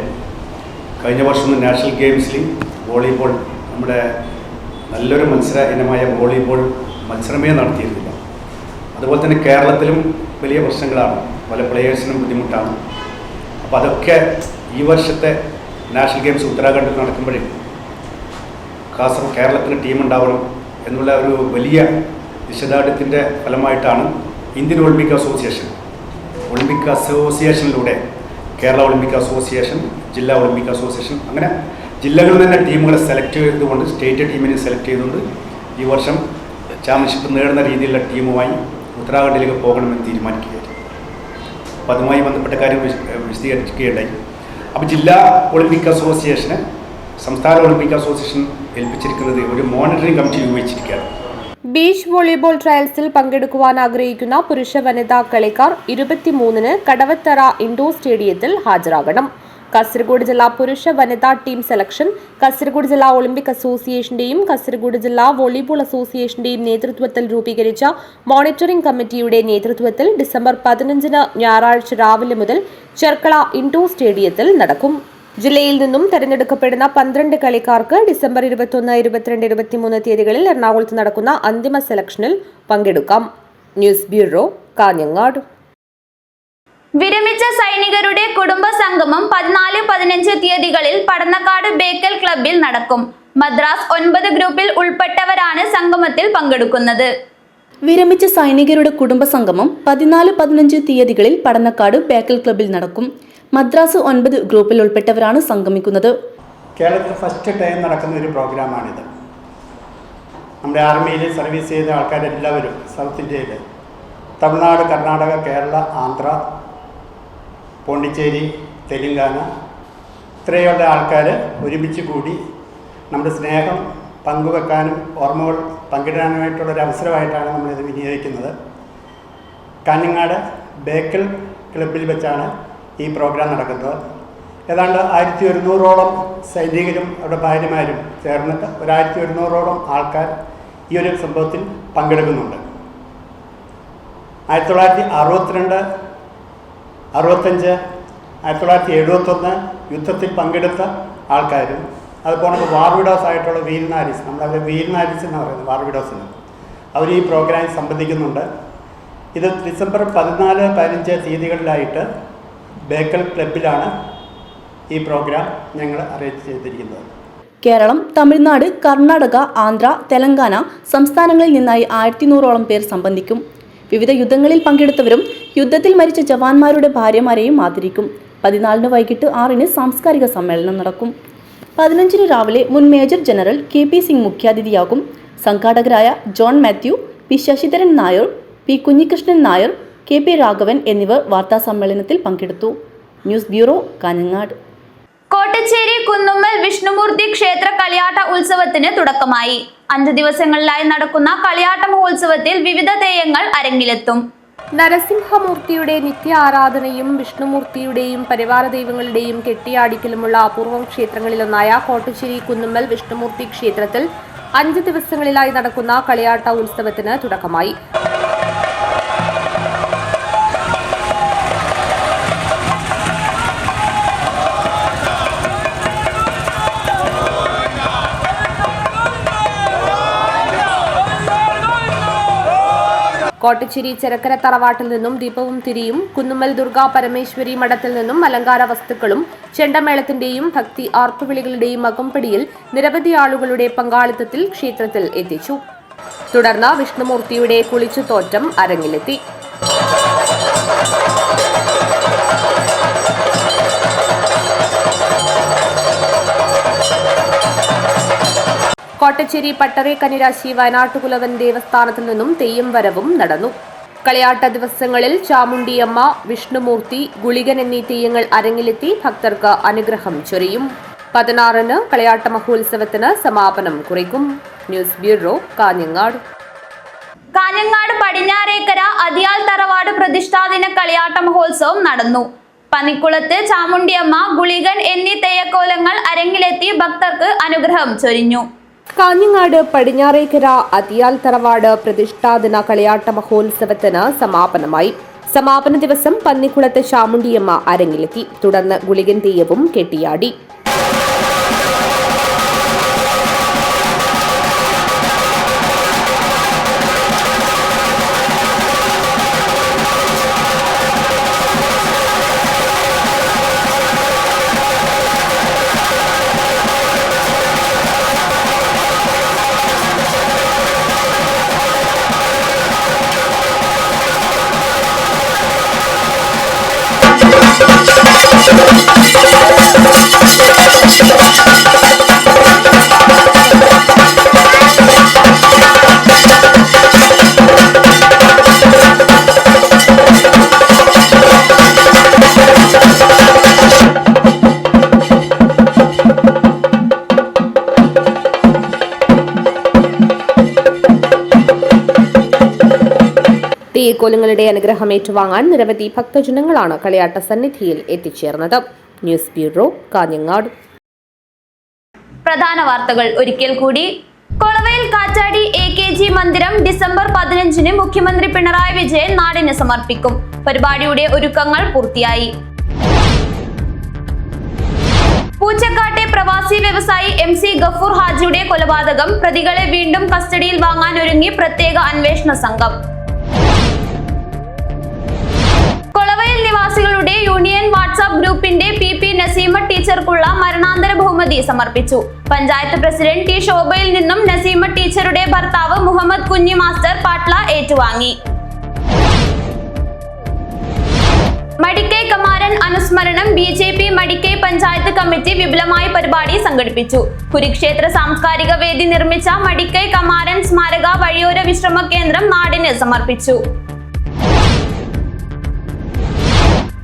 കഴിഞ്ഞ വർഷം നാഷണൽ ഗെയിംസിൽ വോളിബോൾ നമ്മുടെ നല്ലൊരു മത്സര ഇനമായ വോളിബോൾ മത്സരമേ നടത്തിയിരുന്നില്ല. അതുപോലെ തന്നെ കേരളത്തിലും വലിയ പ്രശ്നങ്ങളാണ്, പല പ്ലെയേഴ്സിനും ബുദ്ധിമുട്ടാണ്. അപ്പോൾ അതൊക്കെ ഈ വർഷത്തെ നാഷണൽ ഗെയിംസ് ഉത്തരാഖണ്ഡിൽ നടക്കുമ്പോഴേ കേരളത്തിന് ടീം ഉണ്ടാവണം എന്നുള്ള ഒരു വലിയ നിശ്ചയദാർഢ്യത്തിൻ്റെ ഫലമായിട്ടാണ് ഇന്ത്യൻ ഒളിമ്പിക് അസോസിയേഷനിലൂടെ കേരള ഒളിമ്പിക് അസോസിയേഷൻ, ജില്ലാ ഒളിമ്പിക് അസോസിയേഷൻ, അങ്ങനെ ജില്ലകളിൽ തന്നെ ടീമുകളെ സെലക്ട് ചെയ്തുകൊണ്ട് സ്റ്റേറ്റ് ടീമിനെ സെലക്ട് ചെയ്തുകൊണ്ട് ഈ വർഷം ചാമ്പ്യൻഷിപ്പ് നേടുന്ന രീതിയിലുള്ള ടീമുമായി ഉത്തരാഖണ്ഡിലേക്ക് പോകണമെന്ന് തീരുമാനിക്കുകയായിരുന്നു. അപ്പോൾ അതുമായി ബന്ധപ്പെട്ട കാര്യം വിശദീകരിക്കുകയുണ്ടായി. അപ്പോൾ ജില്ലാ ഒളിമ്പിക് അസോസിയേഷന് സംസ്ഥാന ഒളിമ്പിക് അസോസിയേഷൻ ഏൽപ്പിച്ചിരിക്കുന്നത് ഒരു മോണിറ്ററിംഗ് കമ്മിറ്റി രൂപീകരിച്ചിരിക്കുകയാണ്. ബീച്ച് വോളിബോൾ ട്രയൽസിൽ പങ്കെടുക്കുവാൻ ആഗ്രഹിക്കുന്ന പുരുഷ വനിതാ കളിക്കാർ 23-ന് കടവത്തറ ഇൻഡോർ സ്റ്റേഡിയത്തിൽ ഹാജരാകണം. കാസർഗോഡ് ജില്ലാ പുരുഷ വനിതാ ടീം സെലക്ഷൻ കാസർഗോഡ് ജില്ലാ ഒളിമ്പിക് അസോസിയേഷന്റെയും കാസർഗോഡ് ജില്ലാ വോളിബോൾ അസോസിയേഷന്റെയും നേതൃത്വത്തിൽ രൂപീകരിച്ച മോണിറ്ററിംഗ് കമ്മിറ്റിയുടെ നേതൃത്വത്തിൽ ഡിസംബർ 15-ന് ഞായറാഴ്ച രാവിലെ മുതൽ ചെർക്കള ഇൻഡോർ സ്റ്റേഡിയത്തിൽ നടക്കും. ജില്ലയിൽ നിന്നും തെരഞ്ഞെടുക്കപ്പെടുന്ന 12 കളിക്കാർക്ക് ഡിസംബർ 21, 22, 23 തീയതികളിൽ എറണാകുളത്ത് നടക്കുന്ന അന്തിമ സെലക്ഷനിൽ പങ്കെടുക്കാം. News bureau, Kanhangad. വിരമിച്ച സൈനികരുടെ കുടുംബ സംഗമം 14, 15 തീയതികളിൽ പടന്നക്കാട് ബേക്കൽ ക്ലബ്ബിൽ നടക്കും. മദ്രാസ് 9 ഗ്രൂപ്പിൽ ഉൾപ്പെട്ടവരാണ് സംഗമത്തിൽ പങ്കെടുക്കുന്നത്. വിരമിച്ച സൈനികരുടെ കുടുംബ സംഗമം 14, 15 തീയതികളിൽ പടന്നക്കാട് ബേക്കൽ ക്ലബ്ബിൽ നടക്കും. മദ്രാസ് 9 ഗ്രൂപ്പിൽ ഉൾപ്പെട്ടവരാണ് സംഗമിക്കുന്നത്. കേരളത്തിൽ ഫസ്റ്റ് ടൈം നടക്കുന്ന ഒരു പ്രോഗ്രാമാണിത്. നമ്മുടെ ആർമിയിൽ സർവീസ് ചെയ്ത ആൾക്കാരെല്ലാവരും സൗത്ത് ഇന്ത്യയിൽ തമിഴ്നാട്, കർണാടക, കേരള, ആന്ധ്ര, പോണ്ടിച്ചേരി, തെലുങ്കാന ഇത്രയുള്ള ആൾക്കാർ ഒരുമിച്ച് കൂടി നമ്മുടെ സ്നേഹം പങ്കുവെക്കാനും ഓർമ്മകൾ പങ്കിടാനുമായിട്ടുള്ളൊരു അവസരമായിട്ടാണ് നമ്മളിത് വിനിയോഗിക്കുന്നത്. കാഞ്ഞങ്ങാട് ബേക്കൽ ക്ലബ്ബിൽ വെച്ചാണ് ഈ പ്രോഗ്രാം നടക്കുന്നത്. ഏതാണ്ട് 1100ഓളം സൈനികരും അവരുടെ ഭാര്യമാരും ചേർന്നിട്ട് 1100ഓളം ആൾക്കാർ ഈ ഒരു സംഭവത്തിൽ പങ്കെടുക്കുന്നുണ്ട്. 1962, 65, 1971 യുദ്ധത്തിൽ പങ്കെടുത്ത ആൾക്കാരും അതുപോലെ വാർവിഡോസ് ആയിട്ടുള്ള വീരനാരിസ്, നമ്മളവരെ വീരനാരിസ് എന്ന് പറയുന്നത് വാർവിഡോസിന്, അവർ ഈ പ്രോഗ്രാമിൽ സംബന്ധിക്കുന്നുണ്ട്. ഇത് ഡിസംബർ 14, 15 തീയതികളിലായിട്ട് ബേക്കൽ ക്ലബ്ബിലാണ് ഈ പ്രോഗ്രാം ഞങ്ങൾ അറേഞ്ച് ചെയ്തിരിക്കുന്നത്. കേരളം, തമിഴ്നാട്, കർണാടക, ആന്ധ്ര, തെലങ്കാന സംസ്ഥാനങ്ങളിൽ നിന്നായി 1100ഓളം പേർ സംബന്ധിക്കും. വിവിധ യുദ്ധങ്ങളിൽ പങ്കെടുത്തവരും യുദ്ധത്തിൽ മരിച്ച ജവാന്മാരുടെ ഭാര്യമാരെയും ആദരിക്കും. 14-ന് വൈകിട്ട് 6-ന് സാംസ്കാരിക സമ്മേളനം നടക്കും. 15-ന് രാവിലെ മുൻ മേജർ ജനറൽ KP സിംഗ് മുഖ്യാതിഥിയാകും. സംഘാടകരായ John Mathew, P Sasidharan Nair, P Kunhikrishnan Nair, KP Raghavan എന്നിവർ വാർത്താ സമ്മേളനത്തിൽ പങ്കെടുത്തു. News bureau, Kanhangad. കോട്ടച്ചേരി കുന്നുമ്മൽ വിഷ്ണുമൂർത്തി ക്ഷേത്ര കളിയാട്ട ഉത്സവത്തിന് തുടക്കമായി. 5 ദിവസങ്ങളിലായി നടക്കുന്ന കളിയാട്ട മഹോത്സവത്തിൽ വിവിധ തെയ്യങ്ങൾ അരങ്ങിലെത്തും. നരസിംഹമൂർത്തിയുടെ നിത്യ ആരാധനയും വിഷ്ണുമൂർത്തിയുടെയും പരിവാര ദൈവങ്ങളുടെയും കെട്ടിയാടിക്കലുമുള്ള അപൂർവം ക്ഷേത്രങ്ങളിലൊന്നായ കോട്ടച്ചേരി കുന്നുമ്മൽ വിഷ്ണുമൂർത്തി ക്ഷേത്രത്തിൽ 5 ദിവസങ്ങളിലായി നടക്കുന്ന കളിയാട്ട ഉത്സവത്തിന് തുടക്കമായി. കോട്ടച്ചിരി ചെരക്കര തറവാട്ടിൽ നിന്നും ദീപവും തിരിയും, കുന്നുമ്മൽ ദുർഗാ പരമേശ്വരി മഠത്തിൽ നിന്നും അലങ്കാര വസ്തുക്കളും ചെണ്ടമേളത്തിന്റെയും ഭക്തി ആർപ്പുവിളികളുടെയും അകമ്പടിയിൽ നിരവധി ആളുകളുടെ പങ്കാളിത്തത്തിൽ ക്ഷേത്രത്തിൽ എത്തിച്ചു. തുടർന്ന് വിഷ്ണുമൂർത്തിയുടെ കുളിച്ചുതോറ്റം അരങ്ങിലെത്തി. കോട്ടച്ചേരി പട്ടറെ കനിരാശി വയനാട്ടുകുലവൻ ദേവസ്ഥാനത്തിൽ നിന്നും തെയ്യം വരവും നടന്നു. കളിയാട്ട ദിവസങ്ങളിൽ ചാമുണ്ടിയമ്മ, വിഷ്ണുമൂർത്തി, ഗുളികൻ എന്നീ തെയ്യങ്ങൾ അരങ്ങിലെത്തി ഭക്തർക്ക് അനുഗ്രഹം ചൊരിയും. 16-ന് കളിയാട്ട മഹോത്സവത്തിന് സമാപനം കുറിക്കും. News bureau, Kanhangad. കാഞ്ഞങ്ങാട് പടിഞ്ഞാറേക്കര അതിയാൽ തറവാട് പ്രതിഷ്ഠാദിന കളിയാട്ട മഹോത്സവം നടന്നു. പന്നിക്കുളത്ത് ചാമുണ്ടിയമ്മ, ഗുളികൻ എന്നീ തെയ്യക്കോലങ്ങൾ അരങ്ങിലെത്തി ഭക്തർക്ക് അനുഗ്രഹം ചൊരിഞ്ഞു. കാഞ്ഞങ്ങാട് പടിഞ്ഞാറേക്കര അതിയാൽ തറവാട് പ്രതിഷ്ഠാദിന കളിയാട്ട മഹോത്സവത്തിന് സമാപനമായി. സമാപന ദിവസം പന്നിക്കുളത്ത് ചാമുണ്ടിയമ്മ അരങ്ങിലെത്തി. തുടർന്ന് ഗുളികൻ തെയ്യവും കെട്ടിയാടി. തെയ്യക്കോലങ്ങളുടെ അനുഗ്രഹം ഏറ്റുവാങ്ങാൻ നിരവധി ഭക്തജനങ്ങളാണ് കളിയാട്ട സന്നിധിയിൽ എത്തിച്ചേർന്നത്. News bureau, Kanhangad. പ്രധാന വാർത്തകൾ ഒരിക്കൽ കൂടി. കൊളവയിൽ കാറ്റാടി AKG മന്ദിരം ഡിസംബർ 15-ന് മുഖ്യമന്ത്രി പിണറായി വിജയൻ നാടിന് സമർപ്പിക്കും. പരിപാടിയുടെ ഒരുക്കങ്ങൾ പൂർത്തിയായി. പൂച്ചക്കാട്ടെ പ്രവാസി വ്യവസായി MC ഗഫൂർ ഹാജിയുടെ കൊലപാതകം പ്രതികളെ വീണ്ടും കസ്റ്റഡിയിൽ വാങ്ങാൻ ഒരുങ്ങി പ്രത്യേക അന്വേഷണ സംഘം. കൊളവയിൽ നിവാസികളുടെ യൂണിയൻ വാട്സാപ്പ് ഗ്രൂപ്പിന്റെ PP നസീമ ടീച്ചർക്കുള്ള മരണാന്തര ബഹുമതി സമർപ്പിച്ചു. പഞ്ചായത്ത് പ്രസിഡന്റ് T ശോഭയിൽ നിന്നും നസീമ ടീച്ചറുടെ ഭർത്താവ് മുഹമ്മദ് കുഞ്ഞി മാസ്റ്റർ പാട്ല ഏറ്റുവാങ്ങി. മടിക്കൈ കമാരൻ അനുസ്മരണം BJP മടിക്കൈ പഞ്ചായത്ത് കമ്മിറ്റി വിപുലമായ പരിപാടി സംഘടിപ്പിച്ചു. കുരുക്ഷേത്ര സാംസ്കാരിക വേദി നിർമ്മിച്ച മടിക്കൈ കമാരൻ സ്മാരക വഴിയോര വിശ്രമ കേന്ദ്രം നാടിന് സമർപ്പിച്ചു.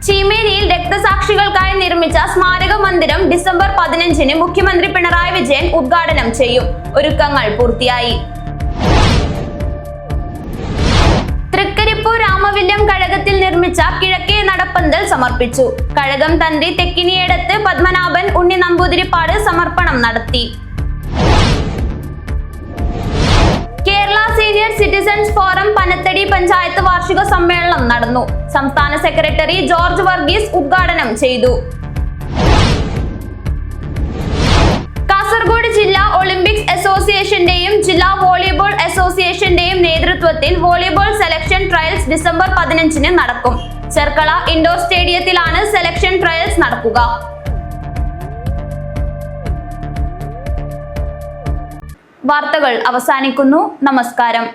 ചീമേനിയിൽ രക്തസാക്ഷികൾക്കായി നിർമ്മിച്ച സ്മാരക മന്ദിരം ഡിസംബർ 15-ന് മുഖ്യമന്ത്രി പിണറായി വിജയൻ ഉദ്ഘാടനം ചെയ്യും. ഒരുക്കങ്ങൾ പൂർത്തിയായി. തൃക്കരിപ്പൂർ രാമവില്യം കഴകത്തിൽ നിർമ്മിച്ച കിഴക്കേ നടപ്പന്തൽ സമർപ്പിച്ചു. കഴകം തന്ത്രി തെക്കിനിയടത്ത് പത്മനാഭൻ ഉണ്ണി നമ്പൂതിരിപ്പാട് സമർപ്പണം നടത്തി. Kerala senior citizens forum Panathady panchayat വാർഷിക സമ്മേളനം നടന്നു. സംസ്ഥാന സെക്രട്ടറി ജോർജ് വർഗീസ് ഉദ്ഘാടനം ചെയ്തു. കാസർഗോഡ് ജില്ലാ ഒളിമ്പിക്സ് അസോസിയേഷന്റെയും ജില്ലാ വോളിബോൾ അസോസിയേഷന്റെയും നേതൃത്വത്തിൽ വോളിബോൾ സെലക്ഷൻ ട്രയൽസ് ഡിസംബർ 15-ന് നടക്കും. ചെർക്കള ഇൻഡോർ സ്റ്റേഡിയത്തിലാണ് സെലക്ഷൻ ട്രയൽസ് നടക്കുക. വാർത്തകൾ അവസാനിക്കുന്നു. നമസ്കാരം.